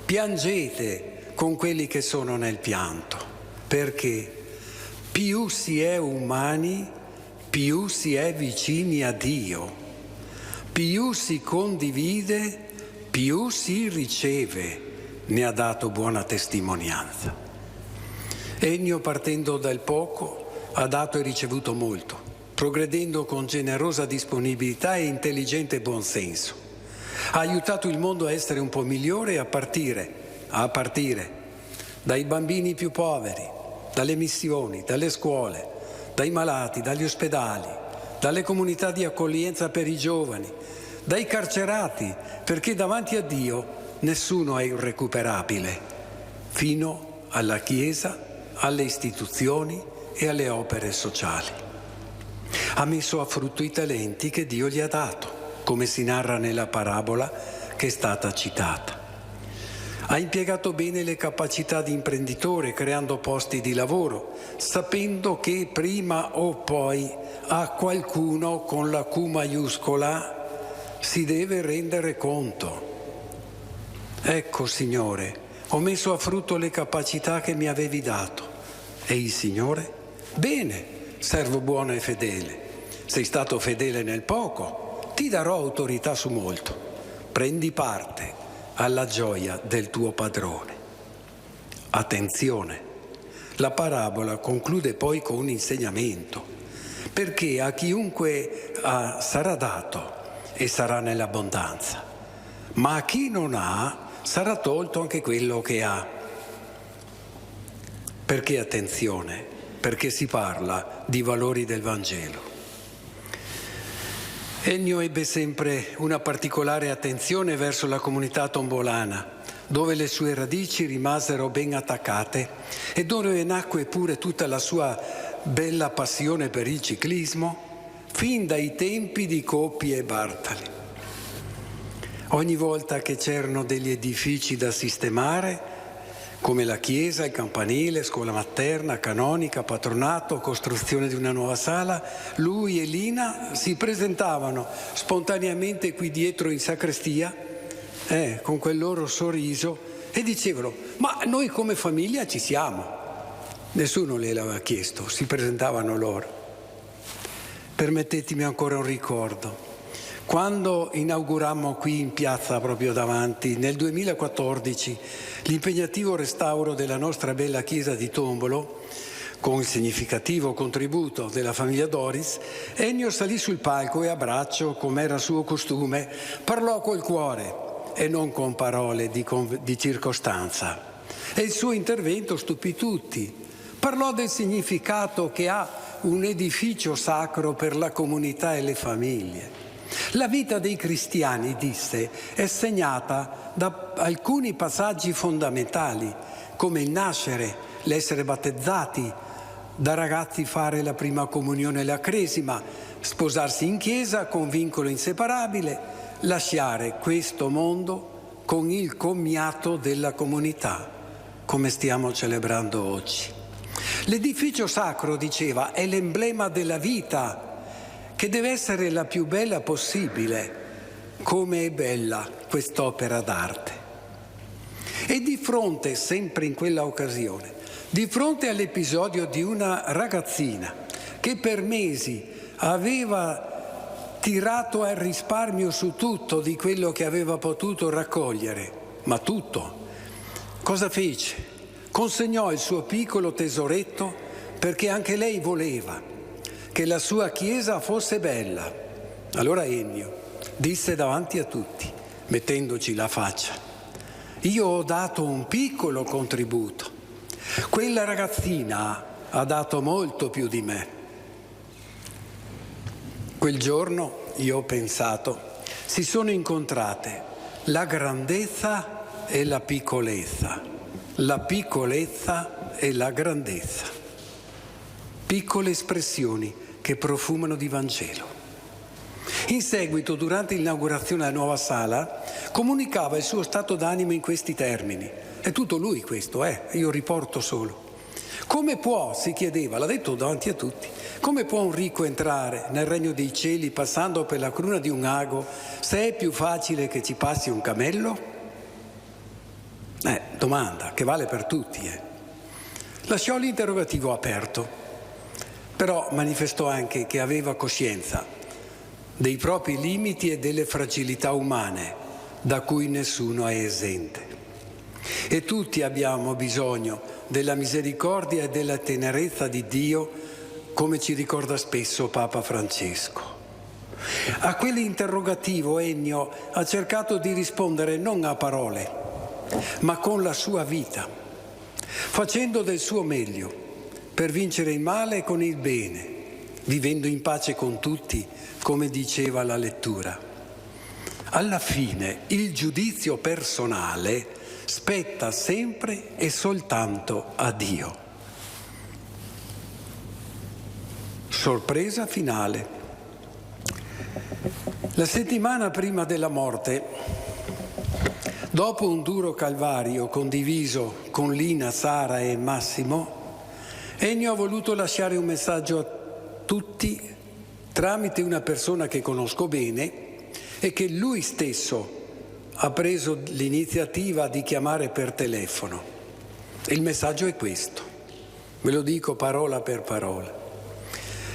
piangete con quelli che sono nel pianto, perché più si è umani, più si è vicini a Dio, più si condivide, più si riceve, ne ha dato buona testimonianza. Ennio, partendo dal poco, ha dato e ricevuto molto, progredendo con generosa disponibilità e intelligente buonsenso. Ha aiutato il mondo a essere un po' migliore a partire dai bambini più poveri, dalle missioni, dalle scuole, dai malati, dagli ospedali, dalle comunità di accoglienza per i giovani, dai carcerati, perché davanti a Dio nessuno è irrecuperabile, fino alla Chiesa, alle istituzioni e alle opere sociali. Ha messo a frutto i talenti che Dio gli ha dato, come si narra nella parabola che è stata citata. Ha impiegato bene le capacità di imprenditore, creando posti di lavoro, sapendo che prima o poi a qualcuno con la Q maiuscola si deve rendere conto. Ecco, Signore, ho messo a frutto le capacità che mi avevi dato. E il Signore? Bene, servo buono e fedele. Sei stato fedele nel poco, ti darò autorità su molto. Prendi parte alla gioia del tuo padrone. Attenzione, la parabola conclude poi con un insegnamento, perché a chiunque sarà dato e sarà nell'abbondanza, ma a chi non ha sarà tolto anche quello che ha. Perché attenzione? Perché si parla di valori del Vangelo. Ennio ebbe sempre una particolare attenzione verso la comunità tombolana, dove le sue radici rimasero ben attaccate e dove nacque pure tutta la sua bella passione per il ciclismo, fin dai tempi di Coppi e Bartali. Ogni volta che c'erano degli edifici da sistemare, come la chiesa, il campanile, scuola materna, canonica, patronato, costruzione di una nuova sala, lui e Lina si presentavano spontaneamente qui dietro in sacrestia, con quel loro sorriso, e dicevano: ma noi come famiglia ci siamo. Nessuno gliel'aveva chiesto, si presentavano loro. Permettetemi ancora un ricordo. Quando inaugurammo qui in piazza, proprio davanti, nel 2014, l'impegnativo restauro della nostra bella chiesa di Tombolo, con il significativo contributo della famiglia Doris, Ennio salì sul palco e a braccio, come era suo costume, parlò col cuore e non con parole di circostanza. E il suo intervento stupì tutti. Parlò del significato che ha un edificio sacro per la comunità e le famiglie. La vita dei cristiani, disse, è segnata da alcuni passaggi fondamentali, come il nascere, l'essere battezzati, da ragazzi fare la prima comunione e la cresima, sposarsi in chiesa con vincolo inseparabile, lasciare questo mondo con il commiato della comunità, come stiamo celebrando oggi. L'edificio sacro, diceva, è l'emblema della vita, che deve essere la più bella possibile, come è bella quest'opera d'arte. E di fronte, sempre in quella occasione, di fronte all'episodio di una ragazzina che per mesi aveva tirato al risparmio su tutto di quello che aveva potuto raccogliere, ma tutto, cosa fece? Consegnò il suo piccolo tesoretto perché anche lei voleva che la sua chiesa fosse bella. Allora Ennio disse davanti a tutti, mettendoci la faccia: io ho dato un piccolo contributo, quella ragazzina ha dato molto più di me. Quel giorno, io ho pensato, si sono incontrate la grandezza e la piccolezza e la grandezza. Piccole espressioni che profumano di Vangelo. In seguito, durante l'inaugurazione della nuova sala, comunicava il suo stato d'animo in questi termini. È tutto lui questo, io riporto solo. Come può, si chiedeva, l'ha detto davanti a tutti, come può un ricco entrare nel regno dei cieli passando per la cruna di un ago, se è più facile che ci passi un cammello? Domanda che vale per tutti. Lasciò l'interrogativo aperto, però manifestò anche che aveva coscienza dei propri limiti e delle fragilità umane da cui nessuno è esente. E tutti abbiamo bisogno della misericordia e della tenerezza di Dio, come ci ricorda spesso Papa Francesco. A quell'interrogativo Ennio ha cercato di rispondere non a parole, ma con la sua vita, facendo del suo meglio per vincere il male con il bene, vivendo in pace con tutti, come diceva la lettura. Alla fine il giudizio personale spetta sempre e soltanto a Dio. Sorpresa finale. La settimana prima della morte, dopo un duro calvario condiviso con Lina, Sara e Massimo, Ennio ha voluto lasciare un messaggio a tutti tramite una persona che conosco bene e che lui stesso ha preso l'iniziativa di chiamare per telefono. Il messaggio è questo, ve lo dico parola per parola.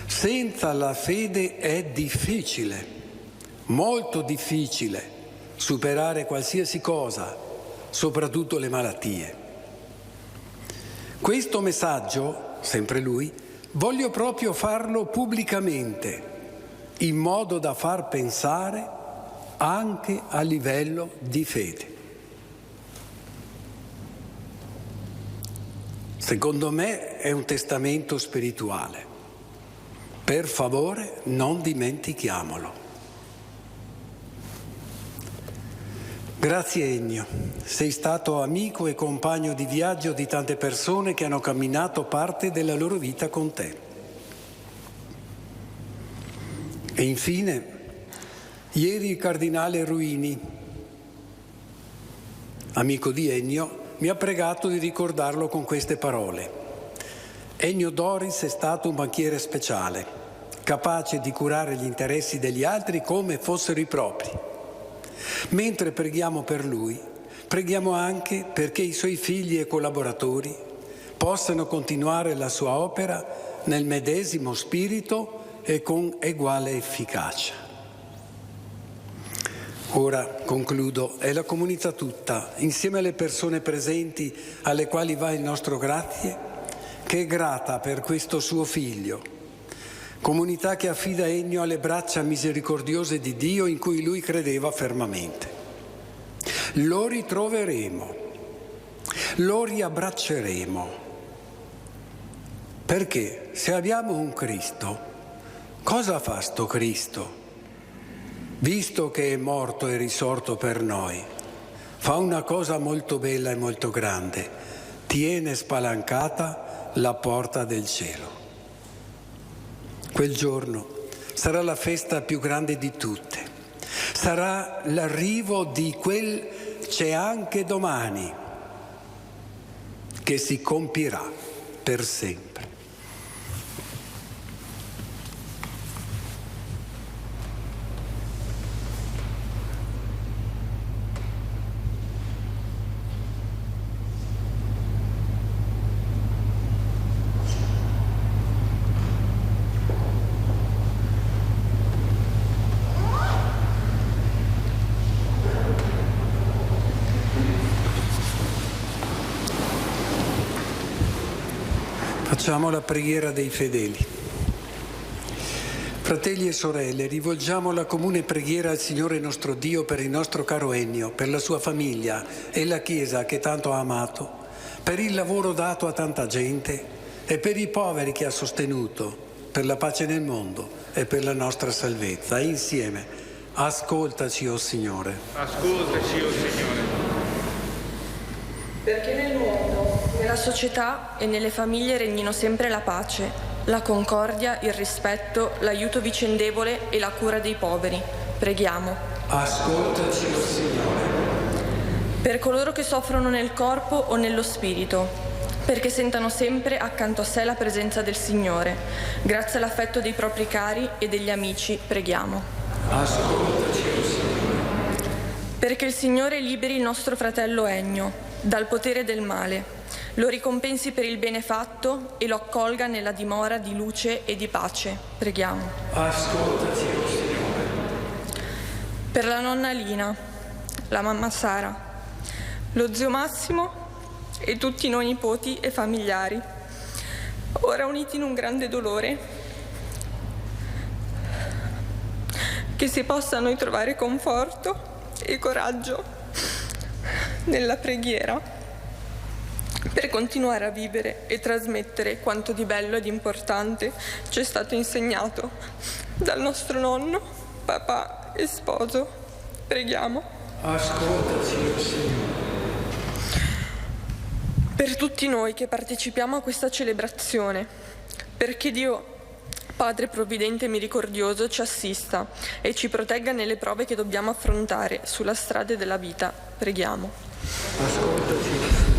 Senza la fede è difficile, molto difficile, superare qualsiasi cosa, soprattutto le malattie. Questo messaggio, sempre lui, voglio proprio farlo pubblicamente, in modo da far pensare anche a livello di fede. Secondo me è un testamento spirituale. Per favore, non dimentichiamolo. Grazie Ennio, sei stato amico e compagno di viaggio di tante persone che hanno camminato parte della loro vita con te. E infine, ieri il cardinale Ruini, amico di Ennio, mi ha pregato di ricordarlo con queste parole. Ennio Doris è stato un banchiere speciale, capace di curare gli interessi degli altri come fossero i propri. Mentre preghiamo per lui, preghiamo anche perché i suoi figli e collaboratori possano continuare la sua opera nel medesimo spirito e con uguale efficacia. Ora concludo, è la comunità tutta, insieme alle persone presenti alle quali va il nostro grazie, che è grata per questo suo Figlio, comunità che affida Ennio alle braccia misericordiose di Dio in cui lui credeva fermamente. Lo ritroveremo, lo riabbracceremo, perché se abbiamo un Cristo, cosa fa sto Cristo? Visto che è morto e risorto per noi, fa una cosa molto bella e molto grande, tiene spalancata la porta del cielo. Quel giorno sarà la festa più grande di tutte, sarà l'arrivo di quel c'è anche domani, che si compirà per sempre. Facciamo la preghiera dei fedeli. Fratelli e sorelle, rivolgiamo la comune preghiera al Signore nostro Dio per il nostro caro Ennio, per la sua famiglia e la Chiesa che tanto ha amato, per il lavoro dato a tanta gente e per i poveri che ha sostenuto, per la pace nel mondo e per la nostra salvezza. E insieme, ascoltaci, o Signore. Ascoltaci, o Signore. Perché nel mondo, nella società e nelle famiglie regnino sempre la pace, la concordia, il rispetto, l'aiuto vicendevole e la cura dei poveri. Preghiamo. Ascoltaci, o Signore. Per coloro che soffrono nel corpo o nello spirito, perché sentano sempre accanto a sé la presenza del Signore. Grazie all'affetto dei propri cari e degli amici, preghiamo. Ascoltaci, o Signore. Perché il Signore liberi il nostro fratello Ennio dal potere del male, lo ricompensi per il bene fatto e lo accolga nella dimora di luce e di pace. Preghiamo. Ascoltaci, o Signore. Per la nonna Lina, la mamma Sara, lo zio Massimo e tutti noi nipoti e familiari, ora uniti in un grande dolore, che si possa a noi trovare conforto e coraggio nella preghiera per continuare a vivere e trasmettere quanto di bello ed importante ci è stato insegnato dal nostro nonno, papà e sposo. Preghiamo. Ascoltaci, o Signore. Per tutti noi che partecipiamo a questa celebrazione, perché Dio, Padre provvidente e misericordioso, ci assista e ci protegga nelle prove che dobbiamo affrontare sulla strada della vita. Preghiamo. Ascoltaci,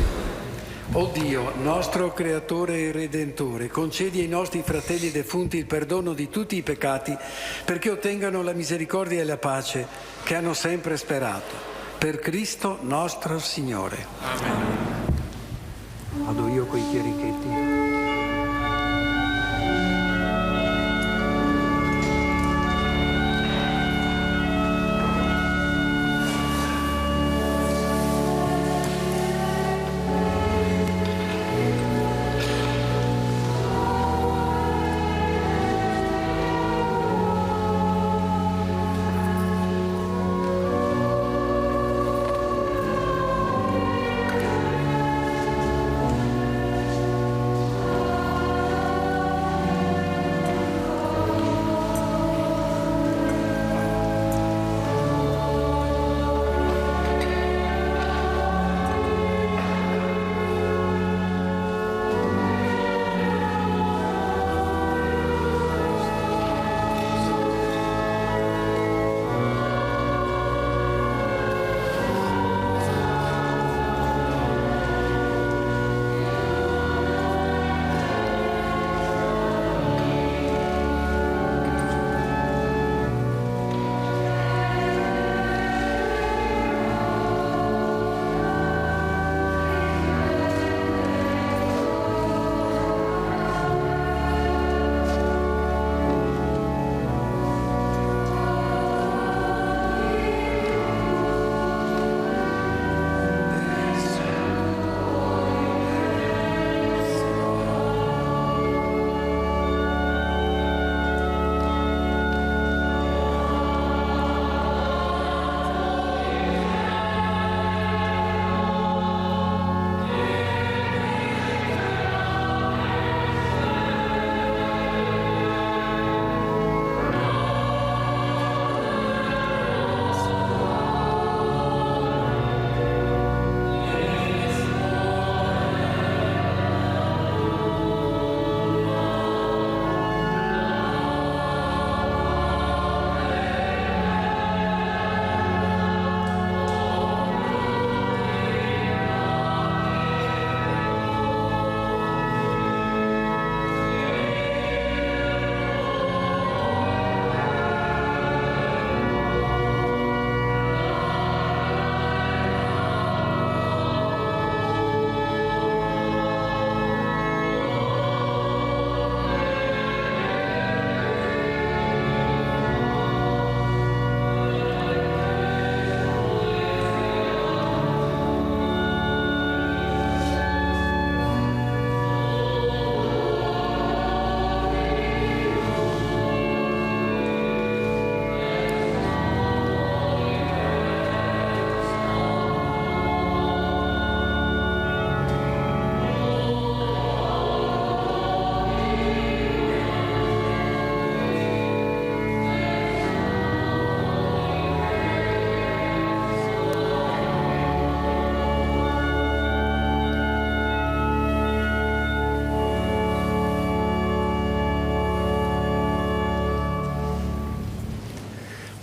o Dio, nostro Creatore e Redentore, concedi ai nostri fratelli defunti il perdono di tutti i peccati perché ottengano la misericordia e la pace che hanno sempre sperato. Per Cristo nostro Signore. Amen. Vado io coi chierichetti.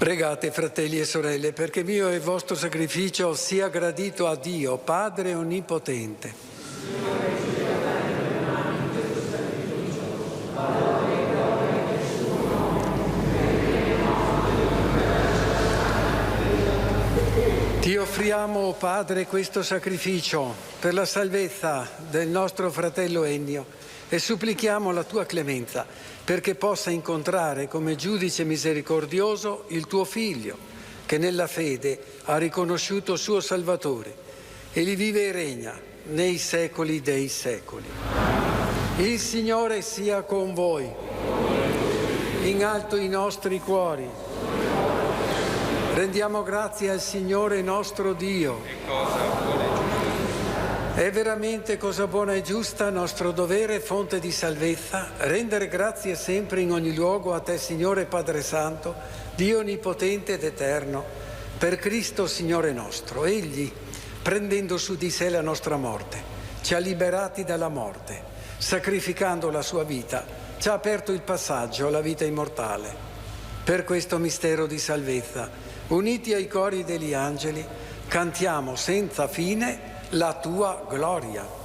Pregate, fratelli e sorelle, perché mio e vostro sacrificio sia gradito a Dio, Padre Onnipotente. Ti offriamo, Padre, questo sacrificio per la salvezza del nostro fratello Ennio e supplichiamo la tua clemenza perché possa incontrare come giudice misericordioso il tuo Figlio, che nella fede ha riconosciuto suo Salvatore e gli vive e regna nei secoli dei secoli. Il Signore sia con voi. In alto i nostri cuori. Rendiamo grazie al Signore nostro Dio. È veramente cosa buona e giusta, nostro dovere, fonte di salvezza, rendere grazie sempre in ogni luogo a Te, Signore Padre Santo, Dio onnipotente ed eterno, per Cristo Signore nostro. Egli, prendendo su di sé la nostra morte, ci ha liberati dalla morte, sacrificando la sua vita, ci ha aperto il passaggio alla vita immortale. Per questo mistero di salvezza, uniti ai cori degli angeli, cantiamo senza fine la tua gloria.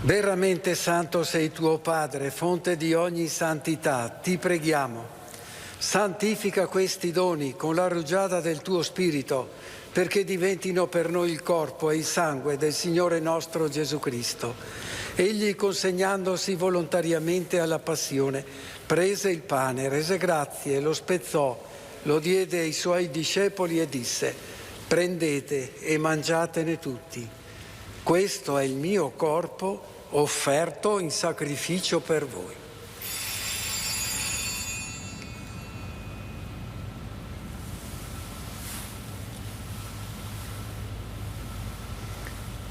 Veramente santo sei tuo Padre, fonte di ogni santità, ti preghiamo. Santifica questi doni con la rugiada del tuo Spirito, perché diventino per noi il corpo e il sangue del Signore nostro Gesù Cristo. Egli, consegnandosi volontariamente alla passione, prese il pane, rese grazie, lo spezzò, lo diede ai suoi discepoli e disse: prendete e mangiatene tutti. Questo è il mio corpo offerto in sacrificio per voi.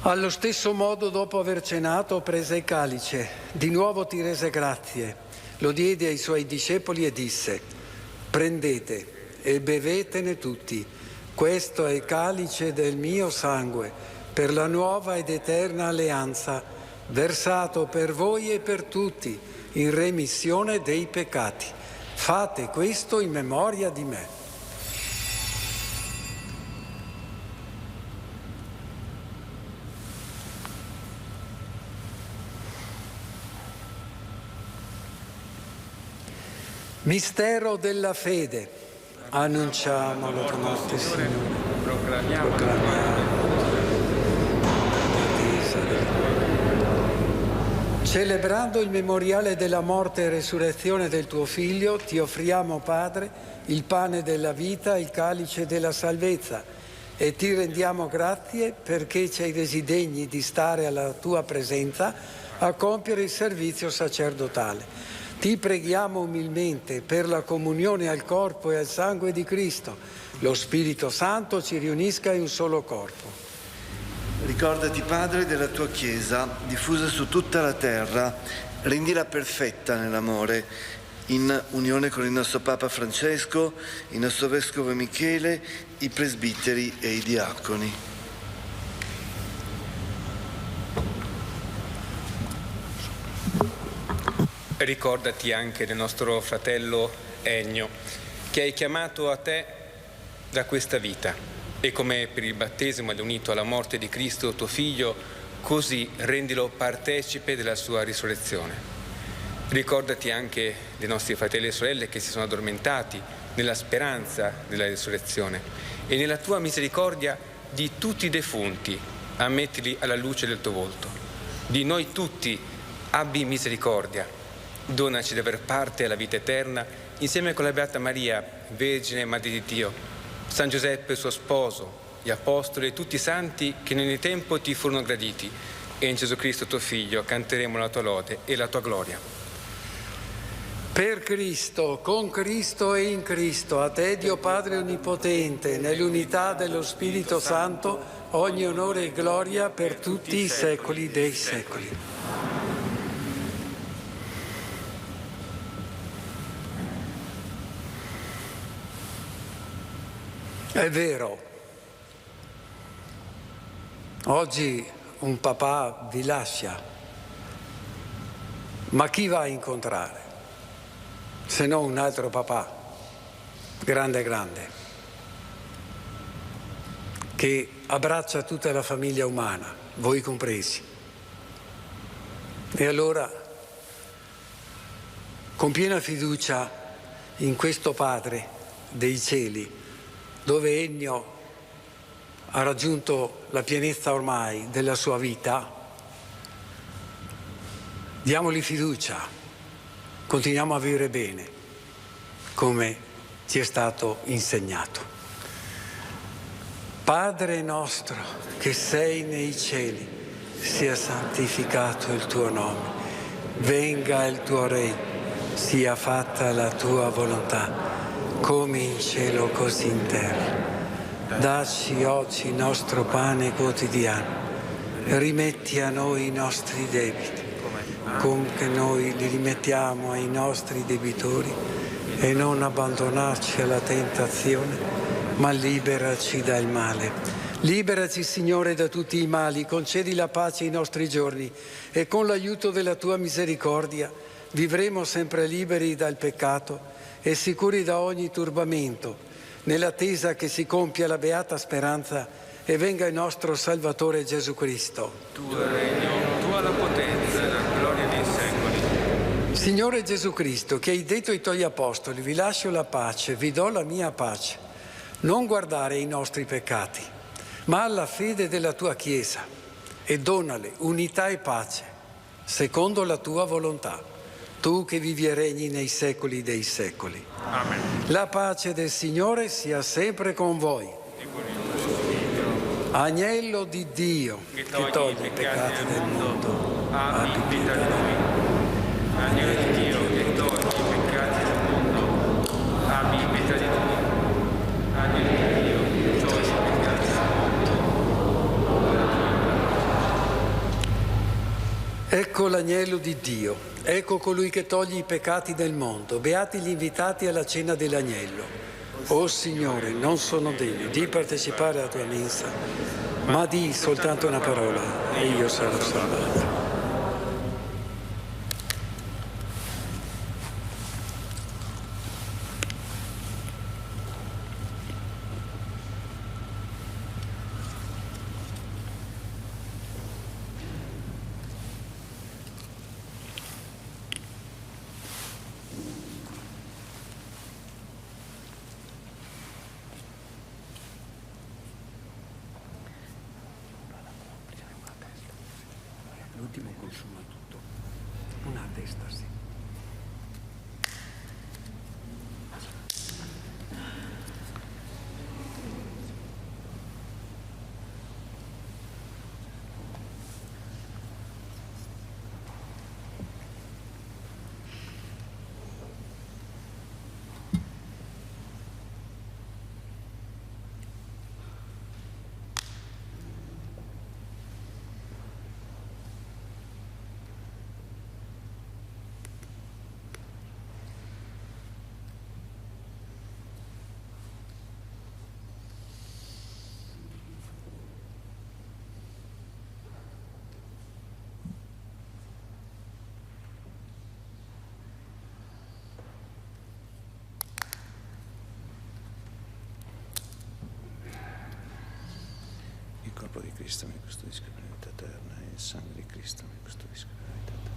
Allo stesso modo, dopo aver cenato, prese il calice, di nuovo ti rese grazie, lo diede ai suoi discepoli e disse: prendete e bevetene tutti, questo è il calice del mio sangue, per la nuova ed eterna alleanza, versato per voi e per tutti in remissione dei peccati. Fate questo in memoria di me. Mistero della fede. Annunciamo la tua morte, Signore. Proclamiamo. Celebrando il memoriale della morte e resurrezione del tuo Figlio, ti offriamo, Padre, il pane della vita, il calice della salvezza, e ti rendiamo grazie perché ci hai resi degni di stare alla tua presenza a compiere il servizio sacerdotale. Ti preghiamo umilmente per la comunione al corpo e al sangue di Cristo. Lo Spirito Santo ci riunisca in un solo corpo. Ricordati, Padre, della tua Chiesa, diffusa su tutta la terra, rendila perfetta nell'amore in unione con il nostro Papa Francesco, il nostro Vescovo Michele, i presbiteri e i diaconi. Ricordati anche del nostro fratello Ennio, che hai chiamato a te da questa vita, e come per il battesimo è unito alla morte di Cristo tuo Figlio, così rendilo partecipe della sua risurrezione. Ricordati anche dei nostri fratelli e sorelle che si sono addormentati nella speranza della risurrezione, e nella tua misericordia di tutti i defunti ammettili alla luce del tuo volto. Di noi tutti abbi misericordia, donaci di aver parte alla vita eterna insieme con la Beata Maria, Vergine Madre di Dio, San Giuseppe suo sposo, gli Apostoli e tutti i santi che nel tempo ti furono graditi, e in Gesù Cristo tuo Figlio canteremo la tua lode e la tua gloria. Per Cristo, con Cristo e in Cristo, a te Dio Padre Onnipotente, nell'unità dello Spirito Santo, ogni onore e gloria per tutti i secoli dei secoli. È vero, oggi un papà vi lascia, ma chi va a incontrare? Se non un altro papà, grande grande, che abbraccia tutta la famiglia umana, voi compresi. E allora, con piena fiducia in questo Padre dei cieli, dove Ennio ha raggiunto la pienezza ormai della sua vita, diamogli fiducia, continuiamo a vivere bene, come ci è stato insegnato. Padre nostro che sei nei cieli, sia santificato il tuo nome, venga il tuo regno, sia fatta la tua volontà, come in cielo così in terra. Dacci oggi il nostro pane quotidiano, rimetti a noi i nostri debiti, come che noi li rimettiamo ai nostri debitori, e non abbandonarci alla tentazione, ma liberaci dal male. Liberaci, Signore, da tutti i mali, concedi la pace ai nostri giorni, e con l'aiuto della tua misericordia vivremo sempre liberi dal peccato e sicuri da ogni turbamento, nell'attesa che si compia la beata speranza e venga il nostro Salvatore Gesù Cristo. Tuo regno, tua la potenza e la gloria dei secoli. Signore Gesù Cristo, che hai detto ai tuoi apostoli, vi lascio la pace, vi do la mia pace, non guardare ai nostri peccati, ma alla fede della tua Chiesa, e donale unità e pace, secondo la tua volontà. Tu che vivi e regni nei secoli dei secoli. Amen. La pace del Signore sia sempre con voi. Agnello di Dio, che toglie i peccati del mondo, abbi pietà di noi. Agnello di Dio che toglie i peccati del mondo, abbi pietà di noi. Agnello di Dio che toglie i peccati del mondo. Ecco l'agnello di Dio. Ecco colui che toglie i peccati del mondo. Beati gli invitati alla cena dell'agnello. O Signore, non sono degno di partecipare alla tua mensa, ma di soltanto una parola e io sarò salvato. L'ultimo consuma tutto. Una testa, sì. corpo di Cristo mi custodisca per la vita eterna e il sangue di Cristo mi custodisca per la vita eterna.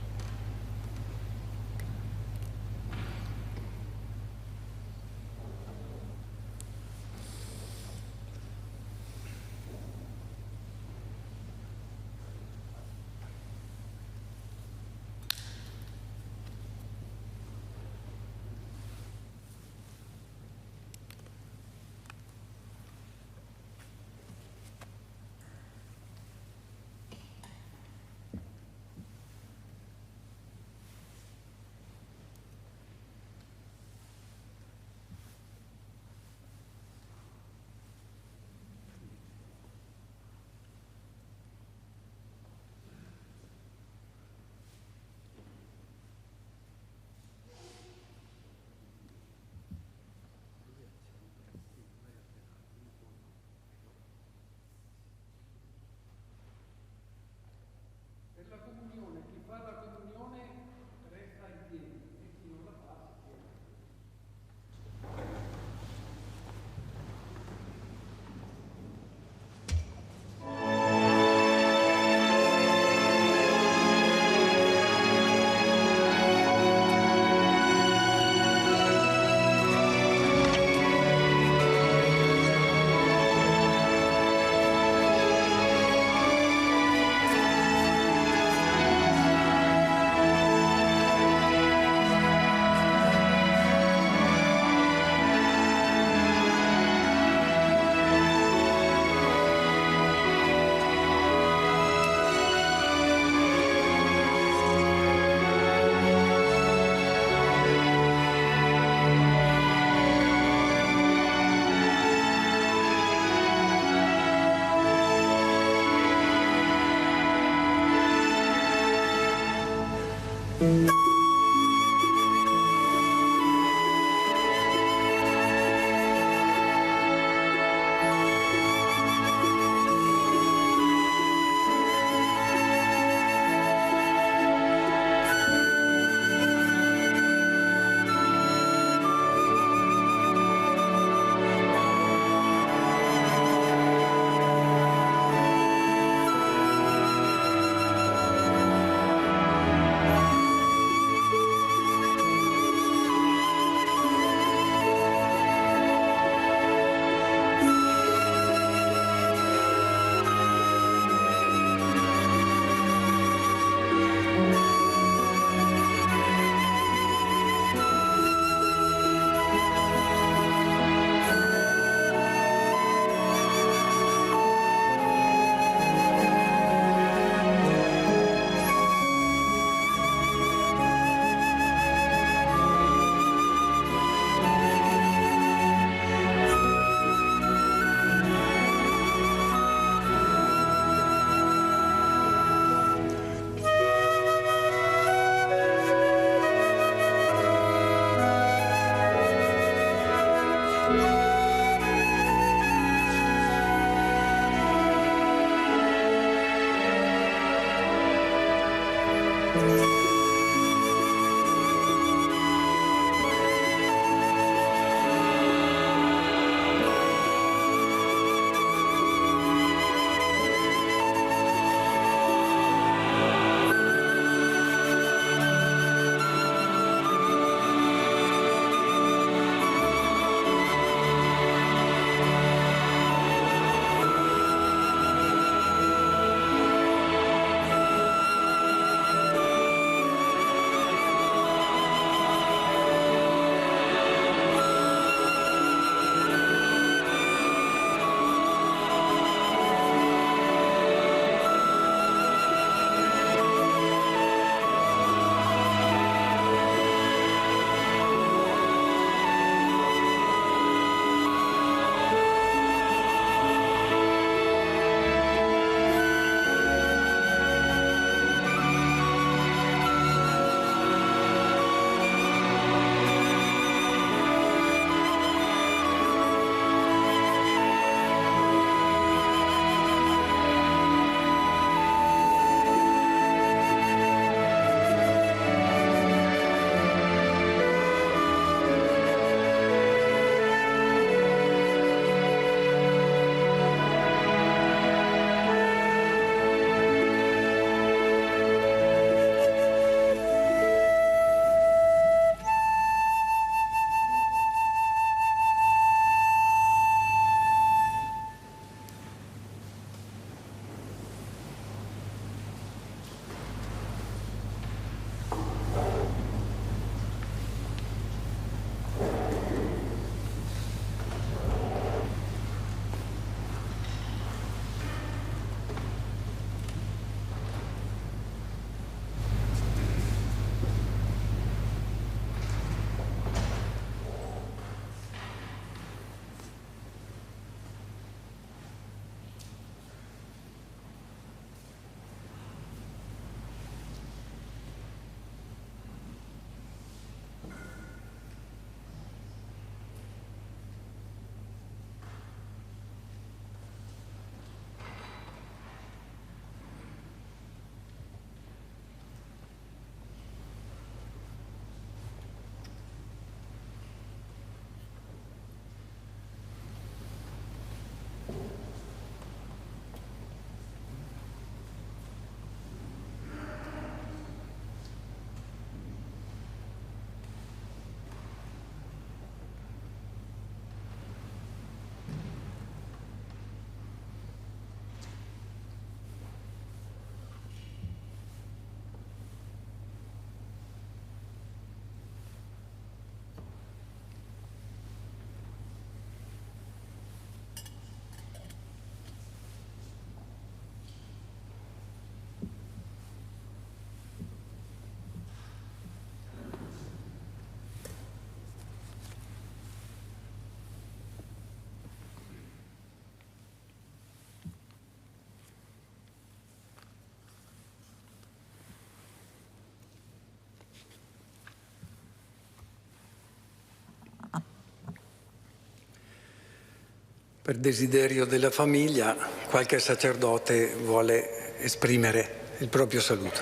Per desiderio della famiglia, qualche sacerdote vuole esprimere il proprio saluto.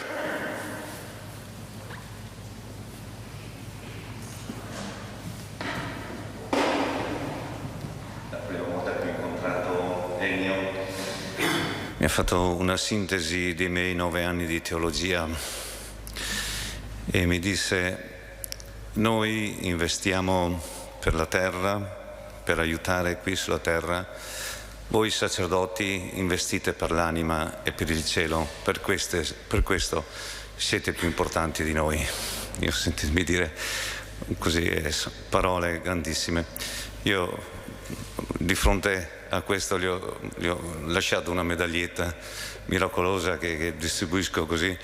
La prima volta che ho incontrato Ennio mi ha fatto una sintesi dei miei 9 anni di teologia e mi disse: noi investiamo per la terra, per aiutare qui sulla terra, voi sacerdoti investite per l'anima e per il cielo, per questo siete più importanti di noi. Io ho sentito dire così parole grandissime. Io di fronte a questo gli ho lasciato una medaglietta miracolosa che distribuisco così,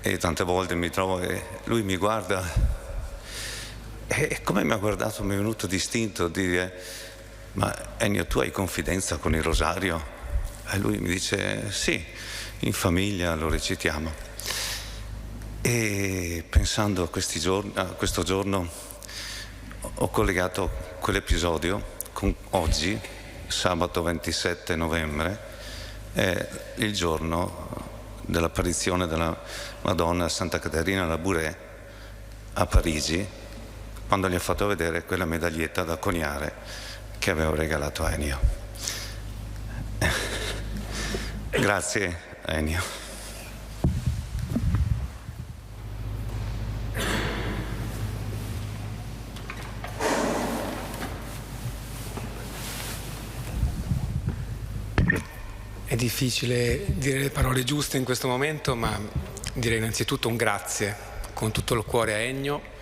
e tante volte mi trovo e lui mi guarda. E come mi ha guardato mi è venuto distinto di dire: ma Ennio, tu hai confidenza con il rosario? E lui mi dice: sì, in famiglia lo recitiamo. E pensando a questo giorno ho collegato quell'episodio con oggi, sabato 27 novembre, è il giorno dell'apparizione della Madonna a Santa Caterina Labouré a Parigi, quando gli ha fatto vedere quella medaglietta da coniare che avevo regalato a Ennio. Grazie Ennio. È difficile dire le parole giuste in questo momento, ma direi innanzitutto un grazie con tutto il cuore a Ennio.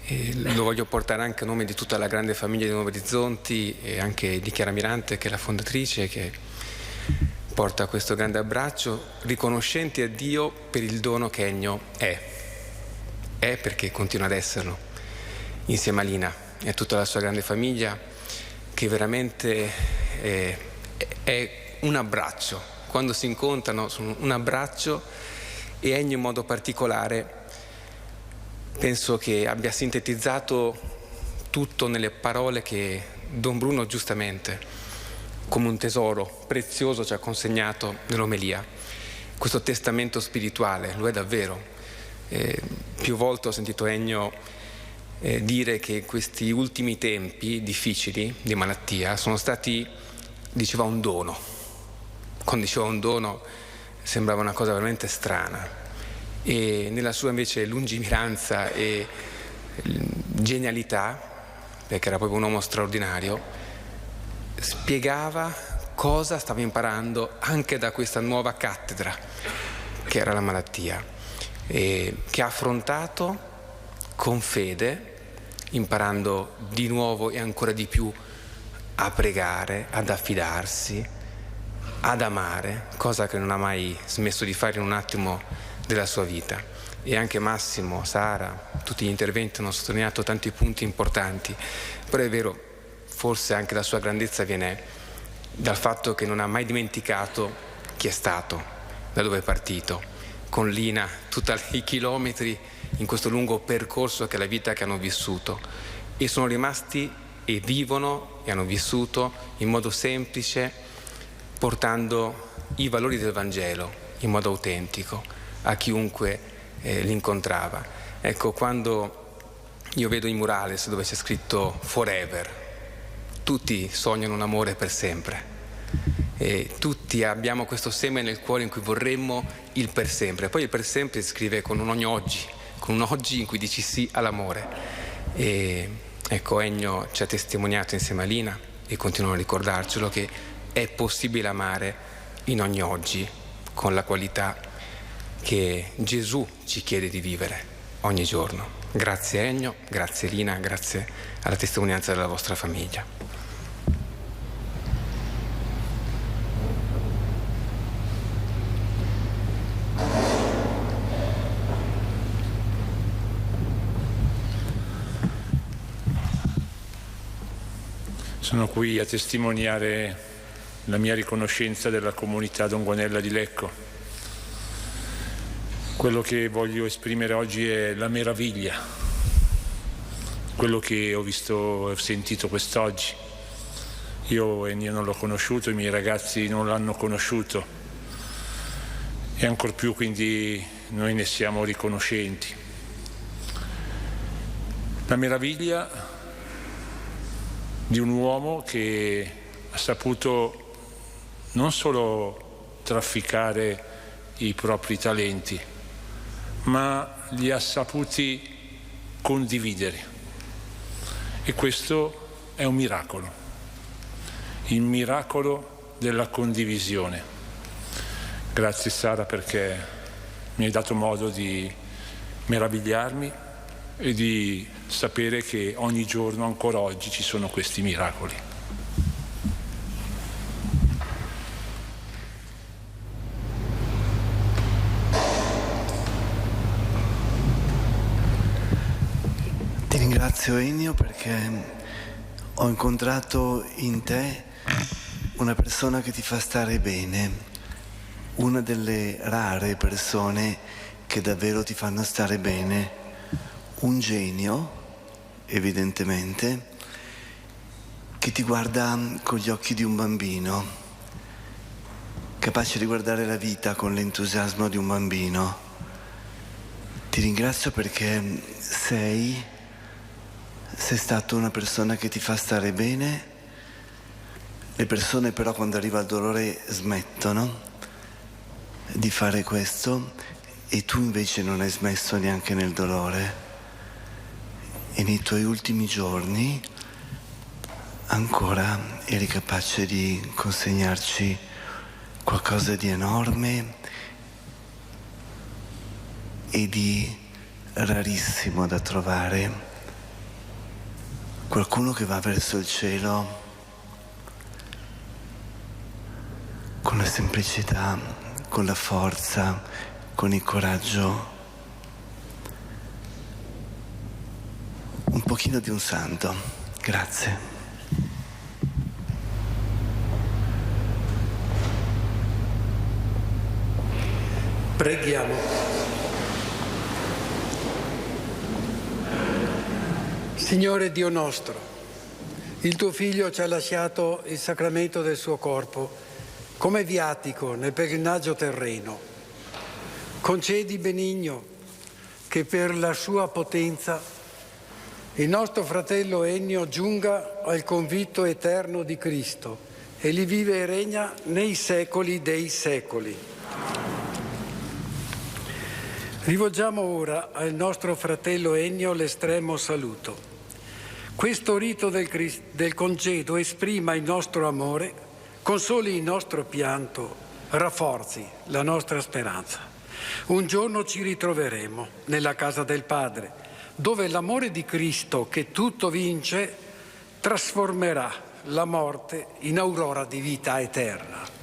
E lo voglio portare anche a nome di tutta la grande famiglia di Nuovi Orizzonti e anche di Chiara Mirante, che è la fondatrice, che porta questo grande abbraccio, riconoscenti a Dio per il dono che Ennio è perché continua ad esserlo, insieme a Lina e a tutta la sua grande famiglia, che veramente è un abbraccio. Quando si incontrano sono un abbraccio, e Ennio in modo particolare penso che abbia sintetizzato tutto nelle parole che Don Bruno giustamente, come un tesoro prezioso, ci ha consegnato nell'omelia. Questo testamento spirituale lo è davvero. Più volte ho sentito Ennio dire che questi ultimi tempi difficili di malattia sono stati, diceva, un dono. Quando diceva un dono sembrava una cosa veramente strana. E nella sua invece lungimiranza e genialità, perché era proprio un uomo straordinario, spiegava cosa stava imparando anche da questa nuova cattedra che era la malattia, e che ha affrontato con fede, imparando di nuovo e ancora di più a pregare, ad affidarsi, ad amare, cosa che non ha mai smesso di fare in un attimo della sua vita. E anche Massimo, Sara, tutti gli interventi hanno sottolineato tanti punti importanti, però è vero, forse anche la sua grandezza viene dal fatto che non ha mai dimenticato chi è stato, da dove è partito, con Lina tutti i chilometri in questo lungo percorso che è la vita che hanno vissuto, e sono rimasti e vivono e hanno vissuto in modo semplice, portando i valori del Vangelo in modo autentico a chiunque li incontrava. Ecco, quando io vedo i murales dove c'è scritto forever, tutti sognano un amore per sempre, e tutti abbiamo questo seme nel cuore in cui vorremmo il per sempre. Poi il per sempre si scrive con un oggi in cui dici sì all'amore. E ecco, Ennio ci ha testimoniato insieme a Lina, e continuano a ricordarcelo, che è possibile amare in ogni oggi con la qualità che Gesù ci chiede di vivere ogni giorno. Grazie Ennio, grazie Lina, grazie alla testimonianza della vostra famiglia. Sono qui a testimoniare la mia riconoscenza della comunità Don Guanella di Lecco. Quello che voglio esprimere oggi è la meraviglia, quello che ho visto e ho sentito quest'oggi. Io non l'ho conosciuto, i miei ragazzi non l'hanno conosciuto e ancor più quindi noi ne siamo riconoscenti. La meraviglia di un uomo che ha saputo non solo trafficare i propri talenti, ma li ha saputi condividere. E questo è un miracolo, il miracolo della condivisione. Grazie Sara, perché mi hai dato modo di meravigliarmi e di sapere che ogni giorno, ancora oggi, ci sono questi miracoli. Ti ringrazio Ennio perché ho incontrato in te una persona che ti fa stare bene, una delle rare persone che davvero ti fanno stare bene, un genio, evidentemente, che ti guarda con gli occhi di un bambino, capace di guardare la vita con l'entusiasmo di un bambino. Ti ringrazio perché sei stato una persona che ti fa stare bene. Le persone però quando arriva il dolore smettono di fare questo e tu invece non hai smesso neanche nel dolore. E nei tuoi ultimi giorni ancora eri capace di consegnarci qualcosa di enorme e di rarissimo da trovare. Qualcuno che va verso il cielo con la semplicità, con la forza, con il coraggio. Un pochino di un santo. Grazie. Preghiamo. Signore Dio nostro, il tuo Figlio ci ha lasciato il sacramento del suo corpo come viatico nel pellegrinaggio terreno. Concedi benigno che per la sua potenza il nostro fratello Ennio giunga al convitto eterno di Cristo e li vive e regna nei secoli dei secoli. Rivolgiamo ora al nostro fratello Ennio l'estremo saluto. Questo rito del congedo esprima il nostro amore, consoli il nostro pianto, rafforzi la nostra speranza. Un giorno ci ritroveremo nella casa del Padre, dove l'amore di Cristo, che tutto vince, trasformerà la morte in aurora di vita eterna.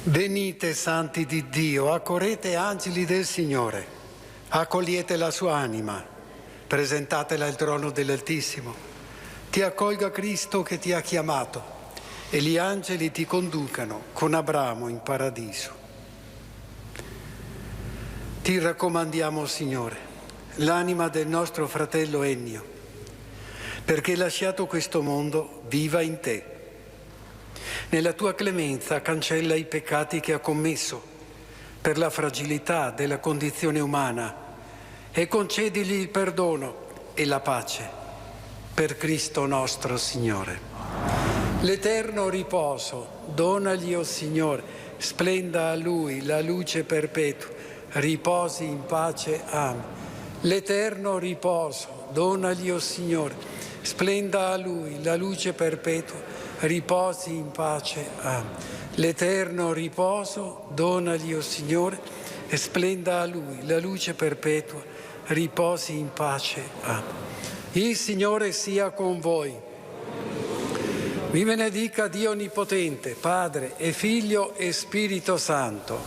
Venite santi di Dio, accorrete angeli del Signore, accogliete la sua anima, presentatela al trono dell'Altissimo. Ti accolga Cristo che ti ha chiamato e gli angeli ti conducano con Abramo in paradiso. Ti raccomandiamo, Signore, l'anima del nostro fratello Ennio, perché lasciato questo mondo viva in te. Nella tua clemenza cancella i peccati che ha commesso per la fragilità della condizione umana e concedigli il perdono e la pace per Cristo nostro Signore. L'eterno riposo donagli, o Signore, splenda a Lui la luce perpetua, riposi in pace. Amen. L'eterno riposo donagli, o Signore, splenda a Lui la luce perpetua, riposi in pace. Amen. L'eterno riposo donagli, o Signore, e splenda a Lui la luce perpetua, riposi in pace. Amen. Il Signore sia con voi. Vi benedica Dio Onnipotente, Padre e Figlio e Spirito Santo.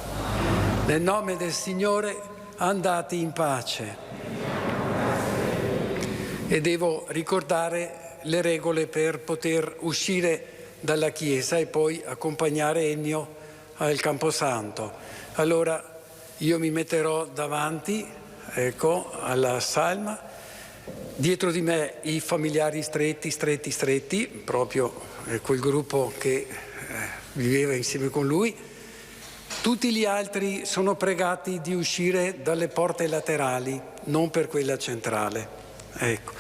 Nel nome del Signore andate in pace. E devo ricordare le regole per poter uscire dalla chiesa e poi accompagnare Ennio al Camposanto. Allora io mi metterò davanti, ecco, alla salma, dietro di me i familiari stretti, proprio quel gruppo che viveva insieme con lui. Tutti gli altri sono pregati di uscire dalle porte laterali, non per quella centrale. Ecco.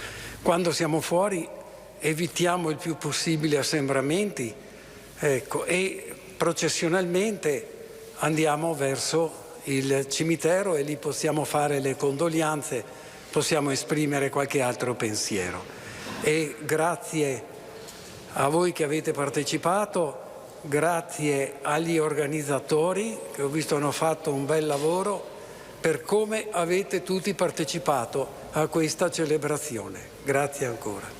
Quando siamo fuori evitiamo il più possibile assembramenti, ecco, e processionalmente andiamo verso il cimitero e lì possiamo fare le condoglianze, possiamo esprimere qualche altro pensiero. E grazie a voi che avete partecipato, grazie agli organizzatori che ho visto hanno fatto un bel lavoro per come avete tutti partecipato a questa celebrazione. Grazie ancora.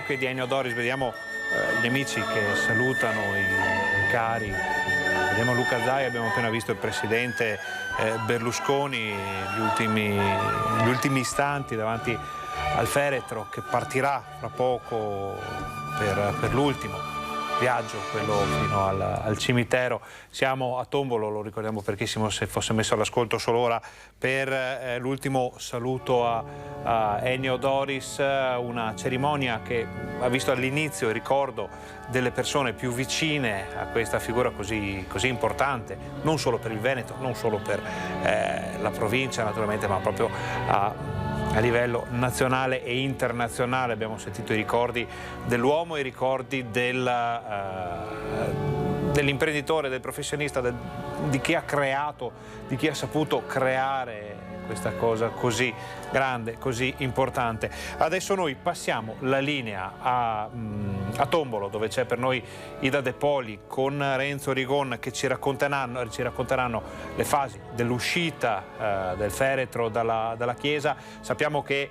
Di Ennio Doris, vediamo gli amici che salutano i cari, vediamo Luca Zai, abbiamo appena visto il presidente Berlusconi, gli ultimi istanti davanti al feretro che partirà fra poco per l'ultimo viaggio, quello fino al cimitero. Siamo a Tombolo, lo ricordiamo pochissimo se fosse messo all'ascolto solo ora, per l'ultimo saluto a Ennio Doris, una cerimonia che ha visto all'inizio il ricordo delle persone più vicine a questa figura così importante, non solo per il Veneto, non solo per la provincia naturalmente, ma proprio a a livello nazionale e internazionale. Abbiamo sentito i ricordi dell'uomo, i ricordi dell'imprenditore, del professionista, di chi ha creato, di chi ha saputo creare questa cosa così grande, così importante. Adesso noi passiamo la linea a Tombolo, dove c'è per noi Ida De Poli con Renzo Rigon, che ci racconteranno le fasi dell'uscita del feretro dalla chiesa. Sappiamo che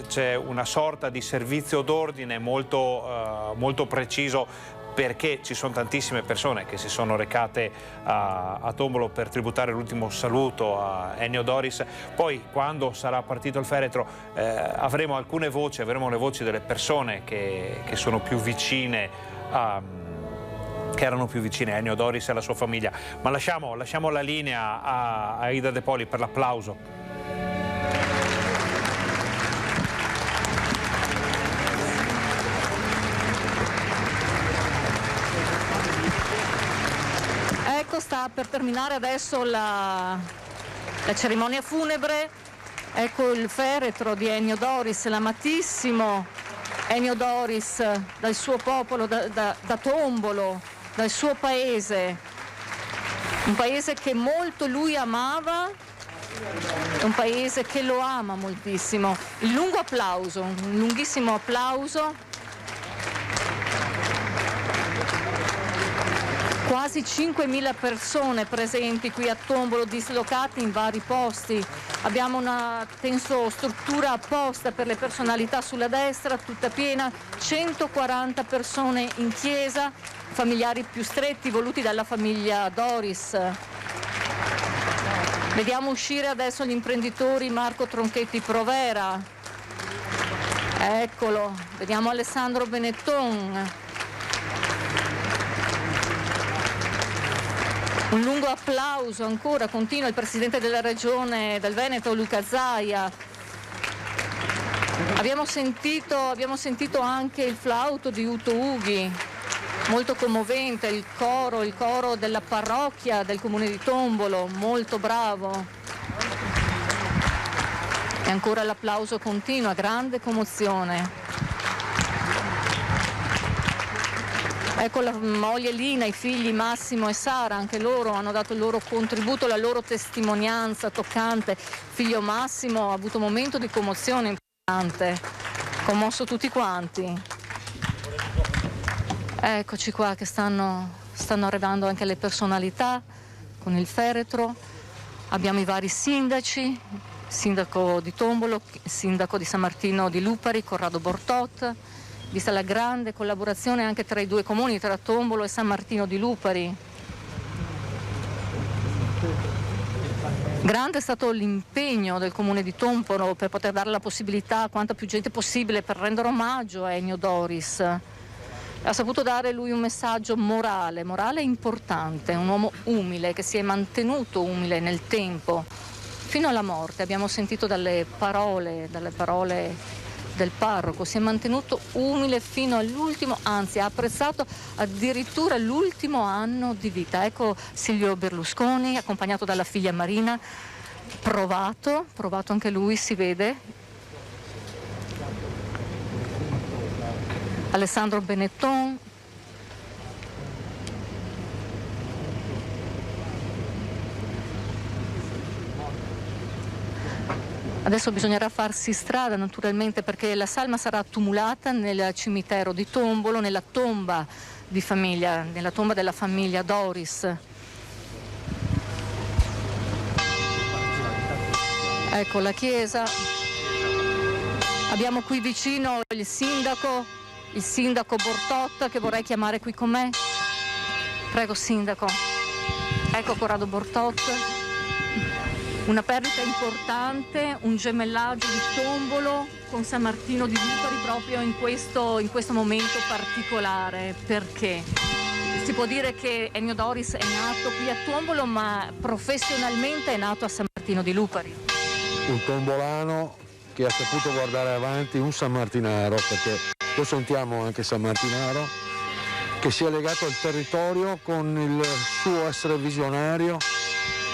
c'è una sorta di servizio d'ordine molto preciso, perché ci sono tantissime persone che si sono recate a Tombolo per tributare l'ultimo saluto a Ennio Doris. Poi, quando sarà partito il feretro, avremo le voci delle persone che sono più vicine che erano più vicine a Ennio Doris e alla sua famiglia. Ma lasciamo la linea a Ida De Poli per l'applauso. Sta per terminare adesso la cerimonia funebre. Ecco il feretro di Ennio Doris, l'amatissimo Ennio Doris, dal suo popolo, da Tombolo, dal suo paese, un paese che molto lui amava, un paese che lo ama moltissimo. Un lunghissimo applauso. Quasi 5.000 persone presenti qui a Tombolo, dislocati in vari posti. Abbiamo una struttura apposta per le personalità sulla destra, tutta piena, 140 persone in chiesa, familiari più stretti voluti dalla famiglia Doris. Vediamo uscire adesso gli imprenditori Marco Tronchetti Provera. Eccolo, vediamo Alessandro Benetton. Un lungo applauso ancora, continua il Presidente della Regione del Veneto, Luca Zaia. Abbiamo sentito anche il flauto di Uto Ughi, molto commovente, il coro della parrocchia del Comune di Tombolo, molto bravo. E ancora l'applauso continua, grande commozione. Ecco la moglie Lina, i figli Massimo e Sara, anche loro hanno dato il loro contributo, la loro testimonianza toccante. Figlio Massimo ha avuto un momento di commozione importante, commosso tutti quanti. Eccoci qua che stanno arrivando anche le personalità con il feretro. Abbiamo i vari sindaci, sindaco di Tombolo, sindaco di San Martino di Lupari, Corrado Bortot. Vista la grande collaborazione anche tra i due comuni, tra Tombolo e San Martino di Lupari. Grande è stato l'impegno del Comune di Tombolo per poter dare la possibilità a quanta più gente possibile per rendere omaggio a Ennio Doris. Ha saputo dare lui un messaggio morale importante, un uomo umile che si è mantenuto umile nel tempo, fino alla morte. Abbiamo sentito dalle parole del parroco, si è mantenuto umile fino all'ultimo, anzi ha apprezzato addirittura l'ultimo anno di vita. Ecco Silvio Berlusconi, accompagnato dalla figlia Marina, provato anche lui, si vede. Alessandro Benetton. Adesso bisognerà farsi strada naturalmente, perché la salma sarà tumulata nel cimitero di Tombolo, nella tomba di famiglia, nella tomba della famiglia Doris. Ecco la chiesa. Abbiamo qui vicino il sindaco Bortot, che vorrei chiamare qui con me. Prego sindaco. Ecco Corrado Bortot. Una perdita importante, un gemellaggio di Tombolo con San Martino di Lupari proprio in questo momento particolare. Perché? Si può dire che Ennio Doris è nato qui a Tombolo, ma professionalmente è nato a San Martino di Lupari. Un tombolano che ha saputo guardare avanti, un sammartinaro, perché lo sentiamo anche sammartinaro, che si è legato al territorio con il suo essere visionario,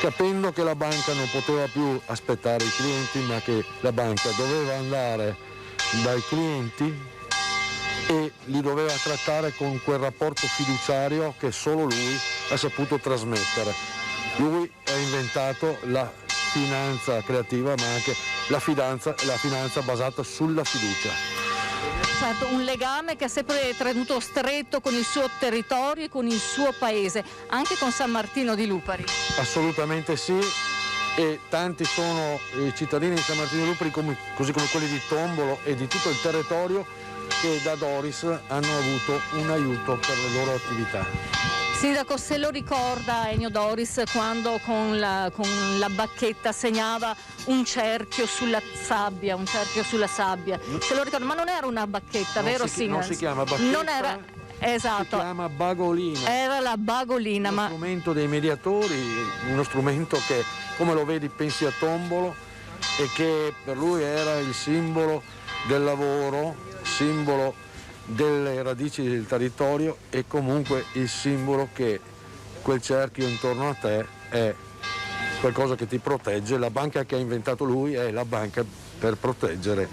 capendo che la banca non poteva più aspettare i clienti, ma che la banca doveva andare dai clienti e li doveva trattare con quel rapporto fiduciario che solo lui ha saputo trasmettere. Lui ha inventato la finanza creativa, ma anche la finanza basata sulla fiducia. Certo, un legame che ha sempre tenuto stretto con il suo territorio e con il suo paese, anche con San Martino di Lupari. Assolutamente sì, e tanti sono i cittadini di San Martino di Lupari, così come quelli di Tombolo e di tutto il territorio, che da Doris hanno avuto un aiuto per le loro attività. Sindaco, se lo ricorda Ennio Doris quando con la bacchetta segnava un cerchio sulla sabbia, se lo ricorda, ma non era una bacchetta, vero Sindaco? Non si chiama bacchetta, non era, esatto. Si chiama bagolina. Era la bagolina, uno strumento dei mediatori, uno strumento che, come lo vedi, pensi a Tombolo, e che per lui era il simbolo del lavoro, simbolo delle radici del territorio e comunque il simbolo che quel cerchio intorno a te è qualcosa che ti protegge. La banca che ha inventato lui è la banca per proteggere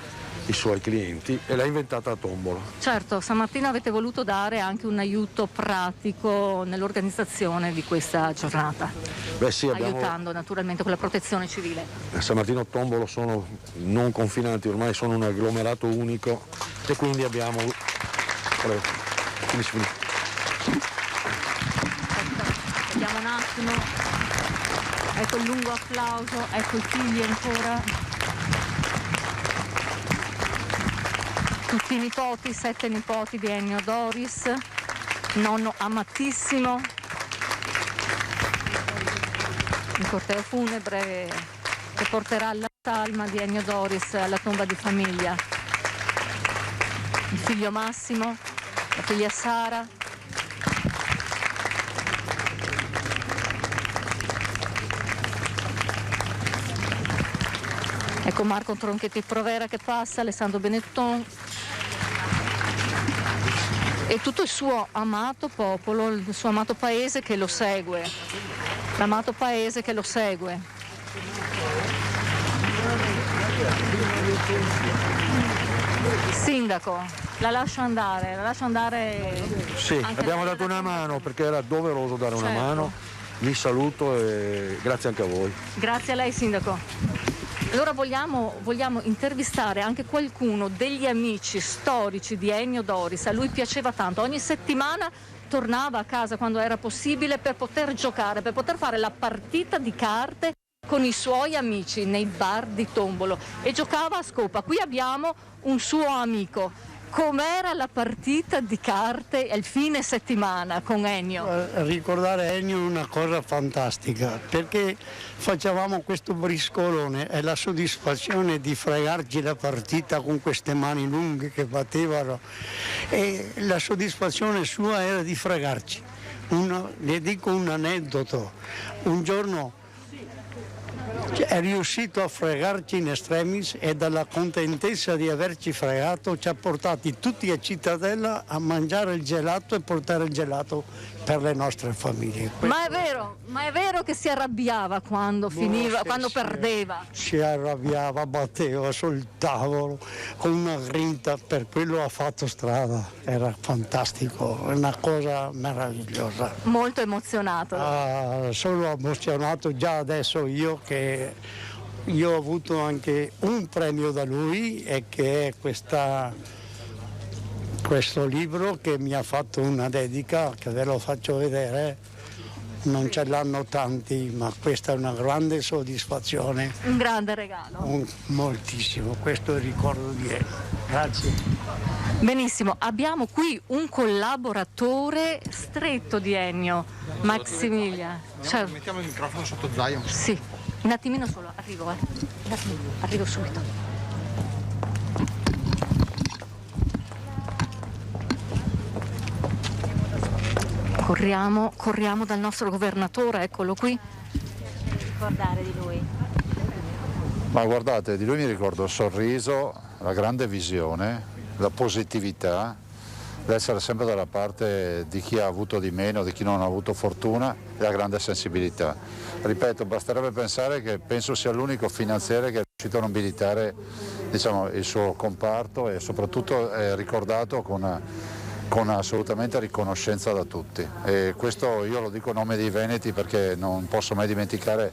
i suoi clienti e l'ha inventata a Tombolo. Certo, San Martino avete voluto dare anche un aiuto pratico nell'organizzazione di questa giornata. Beh sì, aiutando naturalmente con la protezione civile. San Martino e Tombolo sono non confinanti, ormai sono un agglomerato unico e quindi abbiamo... Vediamo un attimo, ecco il lungo applauso, ecco i figli ancora, tutti i nipoti, 7 nipoti di Ennio Doris, nonno amatissimo, il corteo funebre che porterà la salma di Ennio Doris alla tomba di famiglia, il figlio Massimo, la figlia Sara. Ecco Marco Tronchetti Provera che passa, Alessandro Benetton e tutto il suo amato popolo, il suo amato paese che lo segue, l'amato paese che lo segue. Sindaco, la lascio andare. Sì, abbiamo dato una mano perché era doveroso dare una mano. Vi saluto e grazie anche a voi. Grazie a lei, Sindaco. Allora vogliamo intervistare anche qualcuno degli amici storici di Ennio Doris. A lui piaceva tanto, ogni settimana tornava a casa quando era possibile per poter giocare, per poter fare la partita di carte con i suoi amici nei bar di Tombolo e giocava a scopa. Qui abbiamo un suo amico. Com'era la partita di carte il fine settimana con Ennio? Ricordare Ennio è una cosa fantastica perché facevamo questo briscolone e la soddisfazione di fregarci la partita con queste mani lunghe che battevano e la soddisfazione sua era di fregarci. Le dico un aneddoto, un giorno è riuscito a fregarci in estremis e dalla contentezza di averci fregato ci ha portati tutti a Cittadella a mangiare il gelato e portare il gelato per le nostre famiglie. Ma è vero che si arrabbiava quando finiva, quando perdeva? Si arrabbiava, batteva sul tavolo con una grinta, per quello ha fatto strada, era fantastico, una cosa meravigliosa. Molto emozionato. Sono emozionato già adesso io che io ho avuto anche un premio da lui e che è questo libro che mi ha fatto una dedica che ve lo faccio vedere, non ce l'hanno tanti ma questa è una grande soddisfazione. Un grande regalo. Moltissimo, questo è il ricordo di Ennio. Grazie. Benissimo, abbiamo qui un collaboratore stretto di Ennio, Maximiliano. Mettiamo il microfono sotto zaino. Sì, un attimino solo, arrivo subito. Corriamo dal nostro governatore, eccolo qui. Ricordare di lui? Ma guardate, di lui mi ricordo il sorriso, la grande visione, la positività, l'essere sempre dalla parte di chi ha avuto di meno, di chi non ha avuto fortuna e la grande sensibilità. Ripeto, basterebbe pensare che penso sia l'unico finanziere che è riuscito a nobilitare, diciamo, il suo comparto e soprattutto è ricordato con assolutamente riconoscenza da tutti. E questo io lo dico a nome dei veneti perché non posso mai dimenticare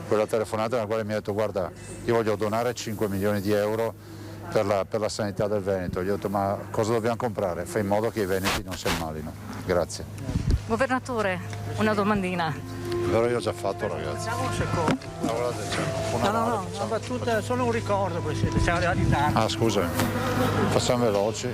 quella telefonata nella quale mi ha detto: guarda, io voglio donare 5 milioni di euro per la sanità del Veneto. Gli ho detto: ma cosa dobbiamo comprare? Fai in modo che i veneti non si ammalino. Grazie. Governatore, una domandina. Allora io ho già fatto, ragazzi. Facciamo un secondo. No, una battuta, solo un ricordo, Presidente, siamo arrivati in tardi. Ah, scusa, facciamo veloci.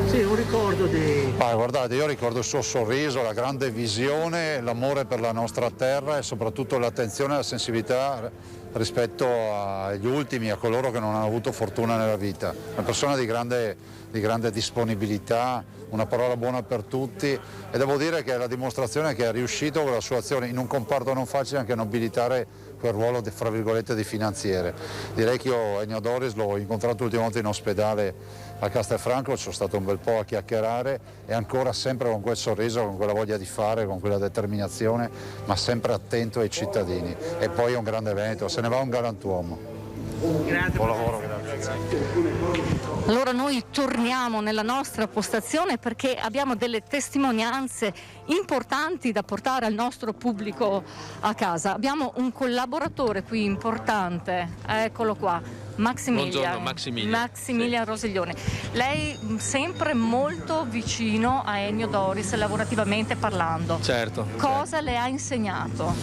Sì, un ricordo di... Guardate, io ricordo il suo sorriso, la grande visione, l'amore per la nostra terra e soprattutto l'attenzione e la sensibilità rispetto agli ultimi, a coloro che non hanno avuto fortuna nella vita. Una persona di grande disponibilità, una parola buona per tutti, e devo dire che è la dimostrazione che è riuscito con la sua azione in un comparto non facile anche a nobilitare quel ruolo fra virgolette di finanziere. Direi che io Ennio Doris l'ho incontrato l'ultima volta in ospedale a Castelfranco, ci sono stato un bel po' a chiacchierare e ancora sempre con quel sorriso, con quella voglia di fare, con quella determinazione, ma sempre attento ai cittadini. E poi è un grande Veneto, se ne va un galantuomo. Grazie. Buon lavoro, grazie. Allora noi torniamo nella nostra postazione perché abbiamo delle testimonianze importanti da portare al nostro pubblico a casa. Abbiamo un collaboratore qui importante, eccolo qua. Buongiorno, Maximilian Rosiglione. Lei sempre molto vicino a Ennio Doris, lavorativamente parlando. Certo. Cosa le ha insegnato?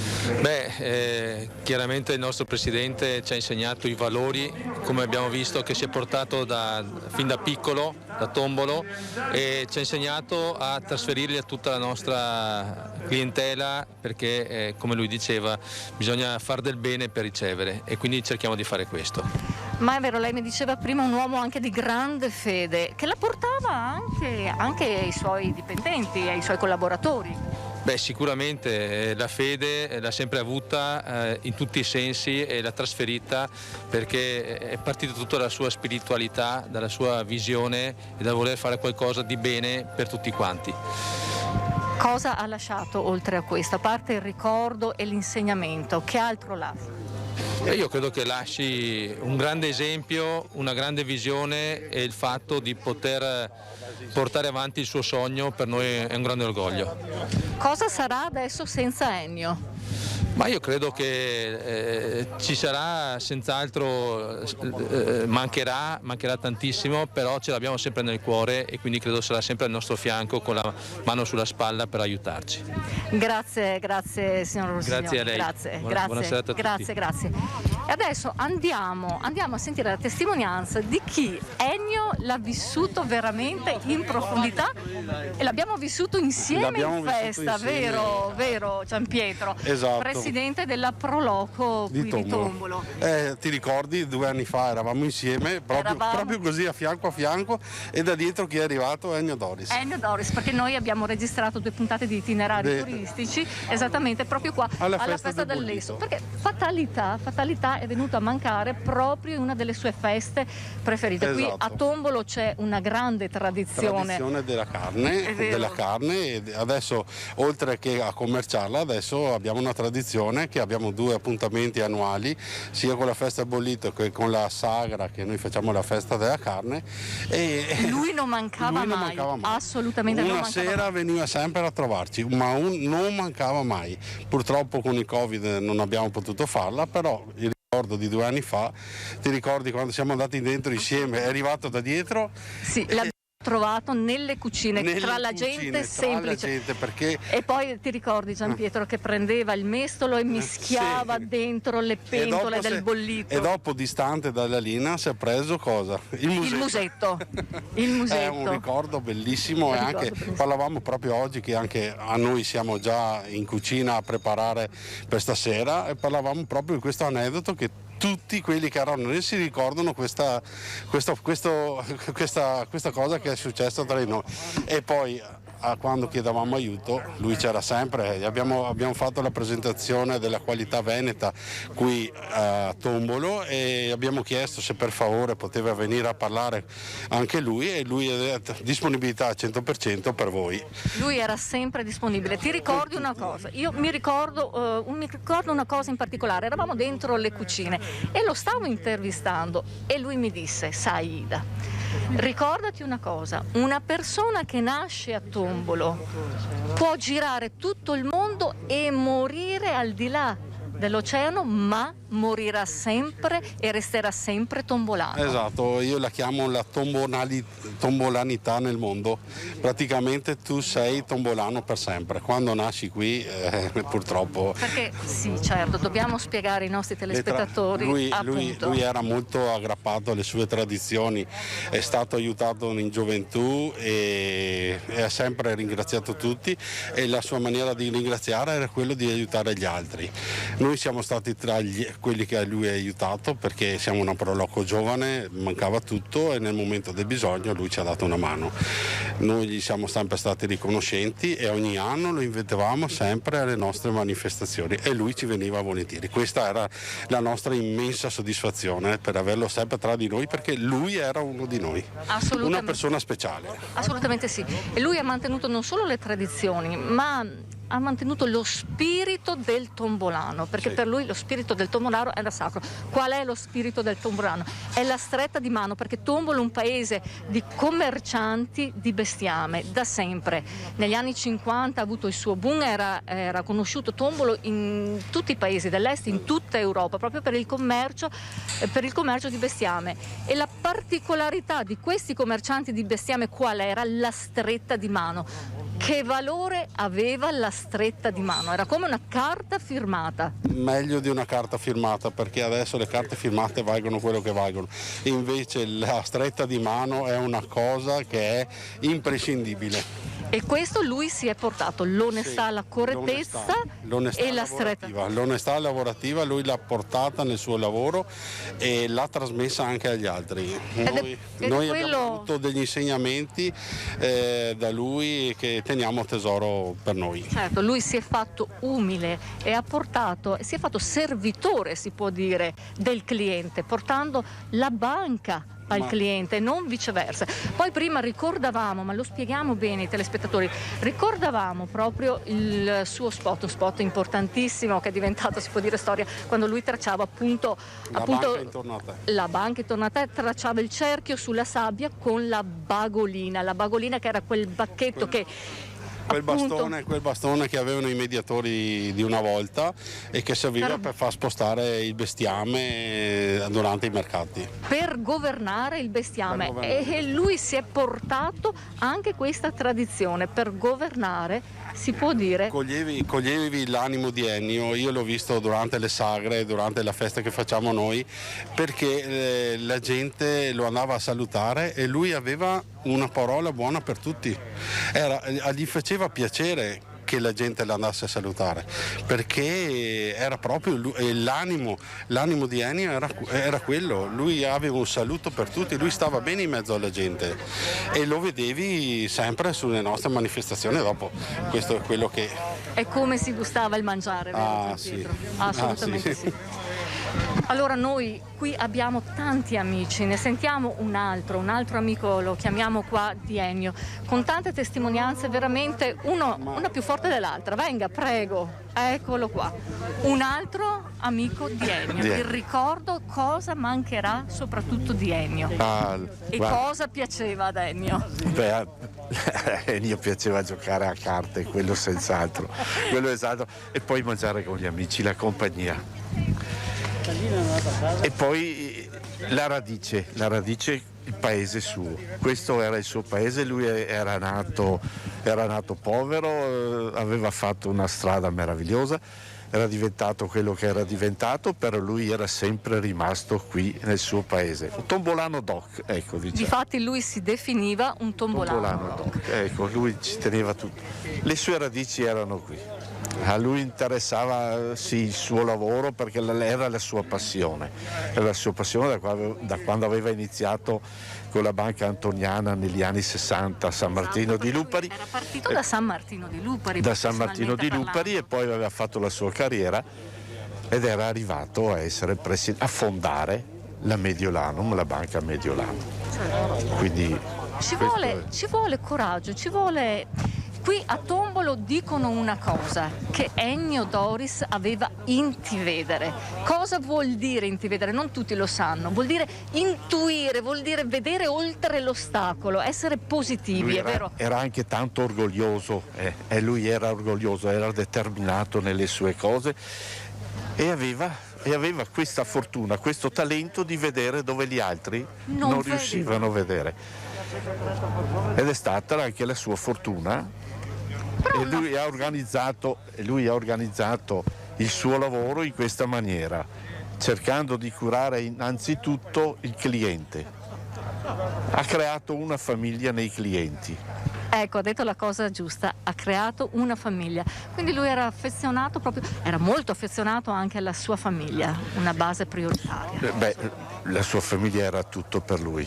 Chiaramente il nostro Presidente ci ha insegnato i valori, come abbiamo visto, che si è portato fin da piccolo, da Tombolo, e ci ha insegnato a trasferirli a tutta la nostra clientela perché, come lui diceva, bisogna far del bene per ricevere e quindi cerchiamo di fare questo. Ma è vero, lei mi diceva prima un uomo anche di grande fede, che la portava anche ai suoi dipendenti, ai suoi collaboratori. Sicuramente la fede l'ha sempre avuta in tutti i sensi e l'ha trasferita perché è partito tutto dalla sua spiritualità, dalla sua visione e dal voler fare qualcosa di bene per tutti quanti. Cosa ha lasciato oltre a questo? A parte il ricordo e l'insegnamento, che altro lascia? Io credo che lasci un grande esempio, una grande visione e il fatto di poter portare avanti il suo sogno per noi è un grande orgoglio. Cosa sarà adesso senza Ennio? Ma io credo che ci sarà, senz'altro mancherà tantissimo, però ce l'abbiamo sempre nel cuore e quindi credo sarà sempre al nostro fianco con la mano sulla spalla per aiutarci. Grazie signor Rosiglione. Grazie a lei. Buonasera a tutti. Grazie. E adesso andiamo a sentire la testimonianza di chi Ennio l'ha vissuto veramente in profondità e l'abbiamo vissuto insieme in festa, vero Gianpietro? Esatto. Presidente della Proloco qui di Tombolo. Ti ricordi, 2 anni fa eravamo insieme, proprio così a fianco e da dietro chi è arrivato? Ennio Doris. Ennio Doris, perché noi abbiamo registrato 2 puntate di itinerari turistici esattamente proprio qua alla festa del Lesso, perché fatalità è venuto a mancare proprio in una delle sue feste preferite. Esatto. Qui a Tombolo c'è una grande tradizione della carne e adesso, oltre che a commerciarla, adesso abbiamo una tradizione che abbiamo 2 appuntamenti annuali, sia con la festa bollito che con la sagra, che noi facciamo la festa della carne, e lui non mancava mai, assolutamente non mancava. Una sera veniva sempre a trovarci, ma non mancava mai. Purtroppo con il Covid non abbiamo potuto farla, però il ricordo di 2 anni fa, ti ricordi quando siamo andati dentro insieme, è arrivato da dietro? Sì, l'abbiamo trovato nelle cucine, tra la gente semplice. Perché... E poi ti ricordi Gianpietro che prendeva il mestolo e mischiava dentro le pentole del bollito. E dopo, distante dalla linea, si è preso cosa? Il musetto. È un ricordo bellissimo e anche parlavamo proprio oggi che anche a noi siamo già in cucina a preparare per stasera e parlavamo proprio di questo aneddoto che tutti quelli che erano lì si ricordano questa cosa che è successa tra di noi. E poi quando chiedevamo aiuto lui c'era sempre. Abbiamo fatto la presentazione della qualità veneta qui a Tombolo e abbiamo chiesto se per favore poteva venire a parlare anche lui, e lui ha detto disponibilità al 100% per voi. Lui era sempre disponibile. Ti ricordi una cosa? Io mi ricordo una cosa in particolare. Eravamo dentro le cucine e lo stavo intervistando e lui mi disse: sai Ida, ricordati una cosa, una persona che nasce a Tombolo può girare tutto il mondo e morire al di là dell'oceano, ma morirà sempre e resterà sempre tombolano. Esatto, io la chiamo la tombolanità nel mondo. Praticamente tu sei tombolano per sempre. Quando nasci qui, purtroppo. Perché sì, certo, dobbiamo spiegare ai nostri telespettatori. Lui era molto aggrappato alle sue tradizioni, è stato aiutato in gioventù e ha sempre ringraziato tutti, e la sua maniera di ringraziare era quello di aiutare gli altri. Noi siamo stati tra quelli che lui ha aiutato, perché siamo una Proloco giovane, mancava tutto e nel momento del bisogno lui ci ha dato una mano. Noi gli siamo sempre stati riconoscenti e ogni anno lo invitavamo sempre alle nostre manifestazioni e lui ci veniva volentieri. Questa era la nostra immensa soddisfazione, per averlo sempre tra di noi, perché lui era uno di noi, una persona speciale. Assolutamente sì, e lui ha mantenuto non solo le tradizioni, ma ha mantenuto lo spirito del tombolano, perché per lui lo spirito del tombolano era sacro. Qual è lo spirito del tombolano? È la stretta di mano, perché Tombolo è un paese di commercianti di bestiame da sempre. Negli anni 50 ha avuto il suo boom, era conosciuto Tombolo in tutti i paesi dell'est, in tutta Europa, proprio per il commercio di bestiame. E la particolarità di questi commercianti di bestiame qual era? La stretta di mano. Che valore aveva la stretta di mano? Era come una carta firmata. Meglio di una carta firmata, perché adesso le carte firmate valgono quello che valgono. Invece la stretta di mano è una cosa che è imprescindibile. E questo lui si è portato, l'onestà, la correttezza e la stretta. L'onestà lavorativa lui l'ha portata nel suo lavoro e l'ha trasmessa anche agli altri. Noi abbiamo avuto degli insegnamenti da lui che teniamo tesoro per noi. Certo, lui si è fatto umile e si è fatto servitore, si può dire, del cliente, portando la banca al cliente, non viceversa. Poi prima ricordavamo, ma lo spieghiamo bene ai telespettatori, ricordavamo proprio il suo spot, un spot importantissimo che è diventato, si può dire, storia, quando lui tracciava appunto banca intorno a te. La banca intorno a te, tracciava il cerchio sulla sabbia con la bagolina che era quel bacchetto quel bastone che avevano i mediatori di una volta e che serviva per far spostare il bestiame durante i mercati. Per governare il bestiame. E lui si è portato anche questa tradizione per governare, si può dire. Coglievi l'animo di Ennio, io l'ho visto durante le sagre, durante la festa che facciamo noi, perché la gente lo andava a salutare e lui aveva una parola buona per tutti. Gli faceva piacere che la gente l'andasse a salutare, perché era proprio l'animo di Ennio era quello. Lui aveva un saluto per tutti, lui stava bene in mezzo alla gente e lo vedevi sempre sulle nostre manifestazioni. Dopo questo è quello che è come si gustava il mangiare, vero? Sì. Assolutamente sì. Allora noi qui abbiamo tanti amici, ne sentiamo un altro amico, lo chiamiamo qua di Ennio, con tante testimonianze, veramente una più forte dell'altra. Venga, prego, eccolo qua, un altro amico di Ennio. Il ricordo cosa mancherà soprattutto di Ennio e cosa piaceva ad Ennio? Ennio piaceva giocare a carte, quello senz'altro, e poi mangiare con gli amici, la compagnia. E poi la radice, il paese suo. Questo era il suo paese, lui era nato povero, aveva fatto una strada meravigliosa, era diventato quello che era diventato, però lui era sempre rimasto qui nel suo paese. Un tombolano doc, ecco, diciamo. Difatti lui si definiva un tombolano doc. Ecco, lui ci teneva tutto. Le sue radici erano qui. A lui interessava sì il suo lavoro perché era la sua passione, da quando aveva iniziato con la Banca Antoniana negli anni 60 a San Martino di Lupari. Era partito da San Martino di Lupari. Da San Martino di Lupari e poi aveva fatto la sua carriera ed era arrivato a essere a fondare la Mediolanum, la Banca Mediolanum. Quindi ci vuole coraggio, ci vuole. Qui a Tombolo dicono una cosa, che Ennio Doris aveva intivedere. Cosa vuol dire intivedere? Non tutti lo sanno. Vuol dire intuire, vuol dire vedere oltre l'ostacolo, essere positivi, è vero? Era anche tanto orgoglioso, lui era orgoglioso, era determinato nelle sue cose e aveva questa fortuna, questo talento di vedere dove gli altri non riuscivano a vedere. Ed è stata anche la sua fortuna. E lui ha organizzato il suo lavoro in questa maniera, cercando di curare innanzitutto il cliente. Ha creato una famiglia nei clienti. Ecco, ha detto la cosa giusta, ha creato una famiglia. Quindi lui era affezionato era molto affezionato anche alla sua famiglia, una base prioritaria. La sua famiglia era tutto per lui.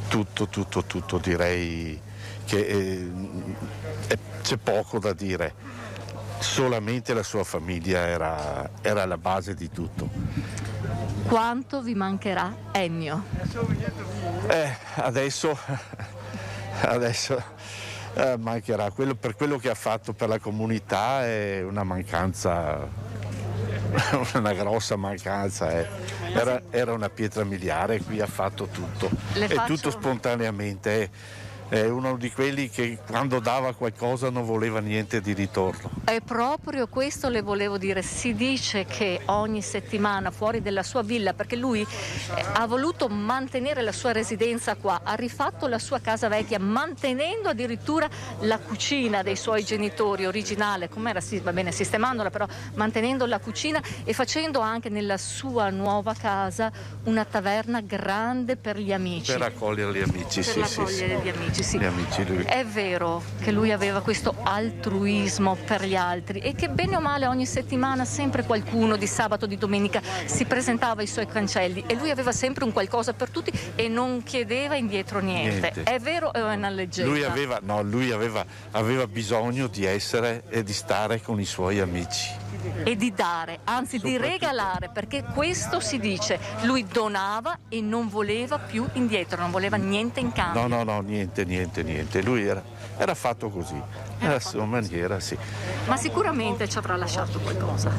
Tutto, direi che c'è poco da dire, solamente la sua famiglia era la base di tutto. Quanto vi mancherà Ennio? Adesso mancherà per quello che ha fatto per la comunità, è una mancanza, una grossa mancanza. Era una pietra miliare, qui ha fatto tutto e tutto spontaneamente. È uno di quelli che quando dava qualcosa non voleva niente di ritorno. È proprio questo le volevo dire. Si dice che ogni settimana fuori dalla sua villa, perché lui ha voluto mantenere la sua residenza qua, ha rifatto la sua casa vecchia mantenendo addirittura la cucina dei suoi genitori originale, com'era, va bene, sistemandola, però mantenendo la cucina e facendo anche nella sua nuova casa una taverna grande per gli amici. Per accogliere gli amici, gli amici. Sì. Lui. È vero che lui aveva questo altruismo per gli altri e che bene o male ogni settimana sempre qualcuno di sabato, di domenica si presentava ai suoi cancelli e lui aveva sempre un qualcosa per tutti e non chiedeva indietro niente. È vero o è una leggenda? Lui aveva bisogno di essere e di stare con i suoi amici. E di dare, anzi di regalare, perché questo si dice, lui donava e non voleva più indietro, non voleva niente in cambio. No, niente, lui era fatto così, alla sua maniera, sì. Ma sicuramente ci avrà lasciato qualcosa.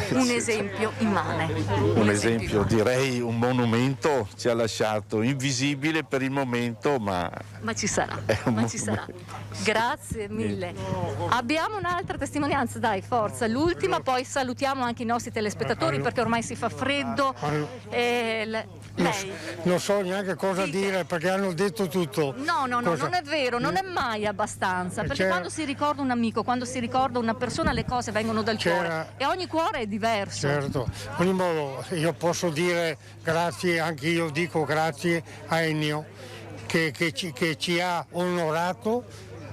Un esempio immane. Un esempio, direi un monumento ci ha lasciato, invisibile per il momento, ma ci sarà, Grazie mille. Abbiamo un'altra testimonianza, dai, forza, l'ultima, poi salutiamo anche i nostri telespettatori perché ormai si fa freddo. Lei? Non so neanche cosa dire perché hanno detto tutto. No, non è vero, non è mai abbastanza, perché quando si ricorda un amico, quando si ricorda una persona, le cose vengono dal cuore e ogni cuore è diverso. Certo, ad ogni modo io posso dire grazie, anche io dico grazie a Ennio che ci ha onorato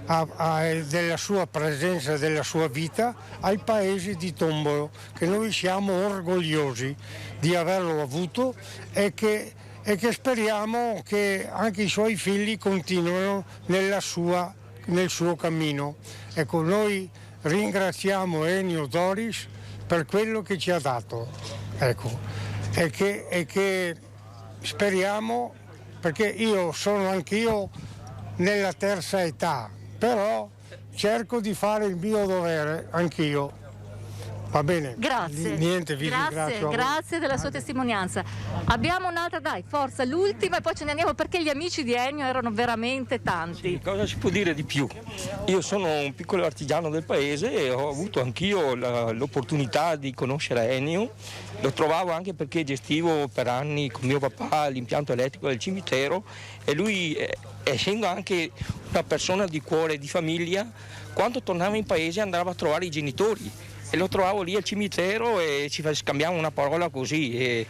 della sua presenza, della sua vita al paese di Tombolo, che noi siamo orgogliosi di averlo avuto e che speriamo che anche i suoi figli continuino nel suo cammino. Ecco, noi ringraziamo Ennio Doris per quello che ci ha dato, ecco, e che speriamo, perché io sono anch'io nella terza età, però cerco di fare il mio dovere anch'io. Va bene. Grazie. Niente, vi ringrazio. Grazie della sua testimonianza. Abbiamo un'altra, dai, forza, l'ultima e poi ce ne andiamo perché gli amici di Ennio erano veramente tanti. Sì, cosa si può dire di più? Io sono un piccolo artigiano del paese e ho avuto anch'io l'opportunità di conoscere Ennio. Lo trovavo anche perché gestivo per anni con mio papà l'impianto elettrico del cimitero e lui, essendo anche una persona di cuore e di famiglia, quando tornava in paese andava a trovare i genitori. E lo trovavo lì al cimitero e ci scambiamo una parola così.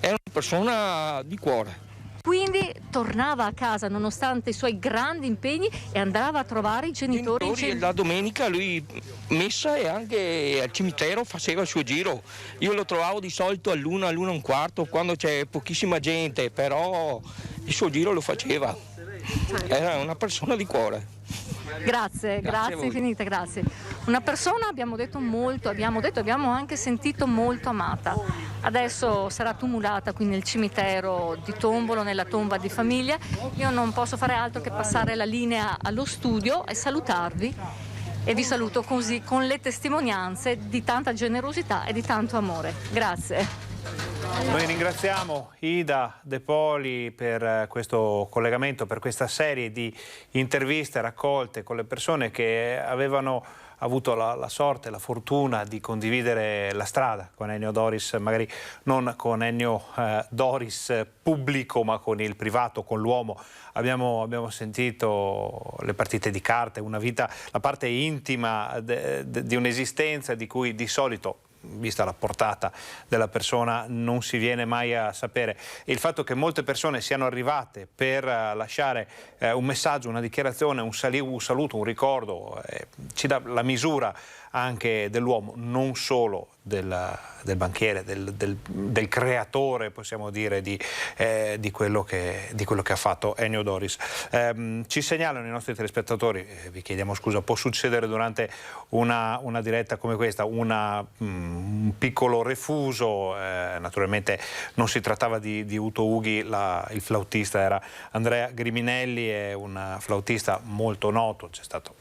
È una persona di cuore. Quindi tornava a casa nonostante i suoi grandi impegni e andava a trovare i genitori. La domenica lui messa e anche al cimitero faceva il suo giro. Io lo trovavo di solito all'1, all'1:15 quando c'è pochissima gente, però il suo giro lo faceva. Era una persona di cuore. Grazie infinite, grazie. Una persona, abbiamo anche sentito molto amata. Adesso sarà tumulata qui nel cimitero di Tombolo, nella tomba di famiglia. Io non posso fare altro che passare la linea allo studio e salutarvi. E vi saluto così con le testimonianze di tanta generosità e di tanto amore. Grazie. Noi ringraziamo Ida De Poli per questo collegamento, per questa serie di interviste raccolte con le persone che avevano avuto la sorte, la fortuna di condividere la strada con Ennio Doris, magari non con Ennio Doris pubblico, ma con il privato, con l'uomo. Abbiamo sentito le partite di carte, una vita, la parte intima di un'esistenza di cui di solito, vista la portata della persona, non si viene mai a sapere. E il fatto che molte persone siano arrivate per lasciare un messaggio, una dichiarazione, un saluto, un ricordo, ci dà la misura anche dell'uomo, non solo del banchiere, del creatore, possiamo dire, di quello che ha fatto Ennio Doris. Ci segnalano i nostri telespettatori, vi chiediamo scusa, può succedere durante una diretta come questa un piccolo refuso, naturalmente non si trattava di Uto Ughi, il flautista era Andrea Griminelli, è un flautista molto noto, c'è stato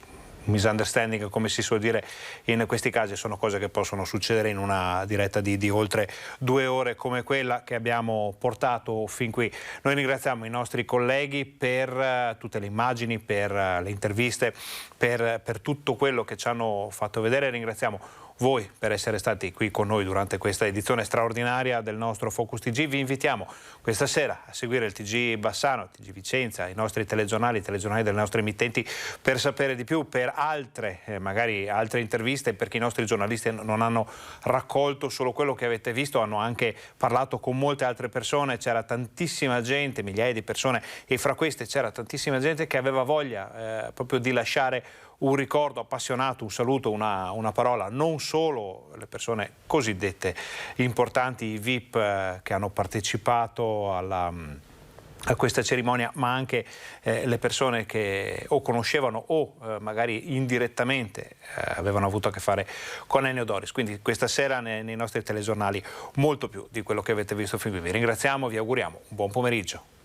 misunderstanding, come si suol dire in questi casi. Sono cose che possono succedere in una diretta di oltre 2 ore come quella che abbiamo portato fin qui. Noi ringraziamo i nostri colleghi per tutte le immagini, per le interviste, per tutto quello che ci hanno fatto vedere. Ringraziamo voi per essere stati qui con noi durante questa edizione straordinaria del nostro Focus TG. Vi invitiamo questa sera a seguire il TG Bassano, il TG Vicenza, i nostri telegiornali delle nostre emittenti, per sapere di più, per magari altre interviste, perché i nostri giornalisti non hanno raccolto solo quello che avete visto, hanno anche parlato con molte altre persone. C'era tantissima gente, migliaia di persone, e fra queste c'era tantissima gente che aveva voglia proprio di lasciare un ricordo appassionato, un saluto, una parola, non solo le persone cosiddette importanti, i VIP che hanno partecipato a questa cerimonia, ma anche le persone che o conoscevano o magari indirettamente avevano avuto a che fare con Ennio Doris. Quindi questa sera nei nostri telegiornali molto più di quello che avete visto fin qui. Vi ringraziamo, vi auguriamo un buon pomeriggio.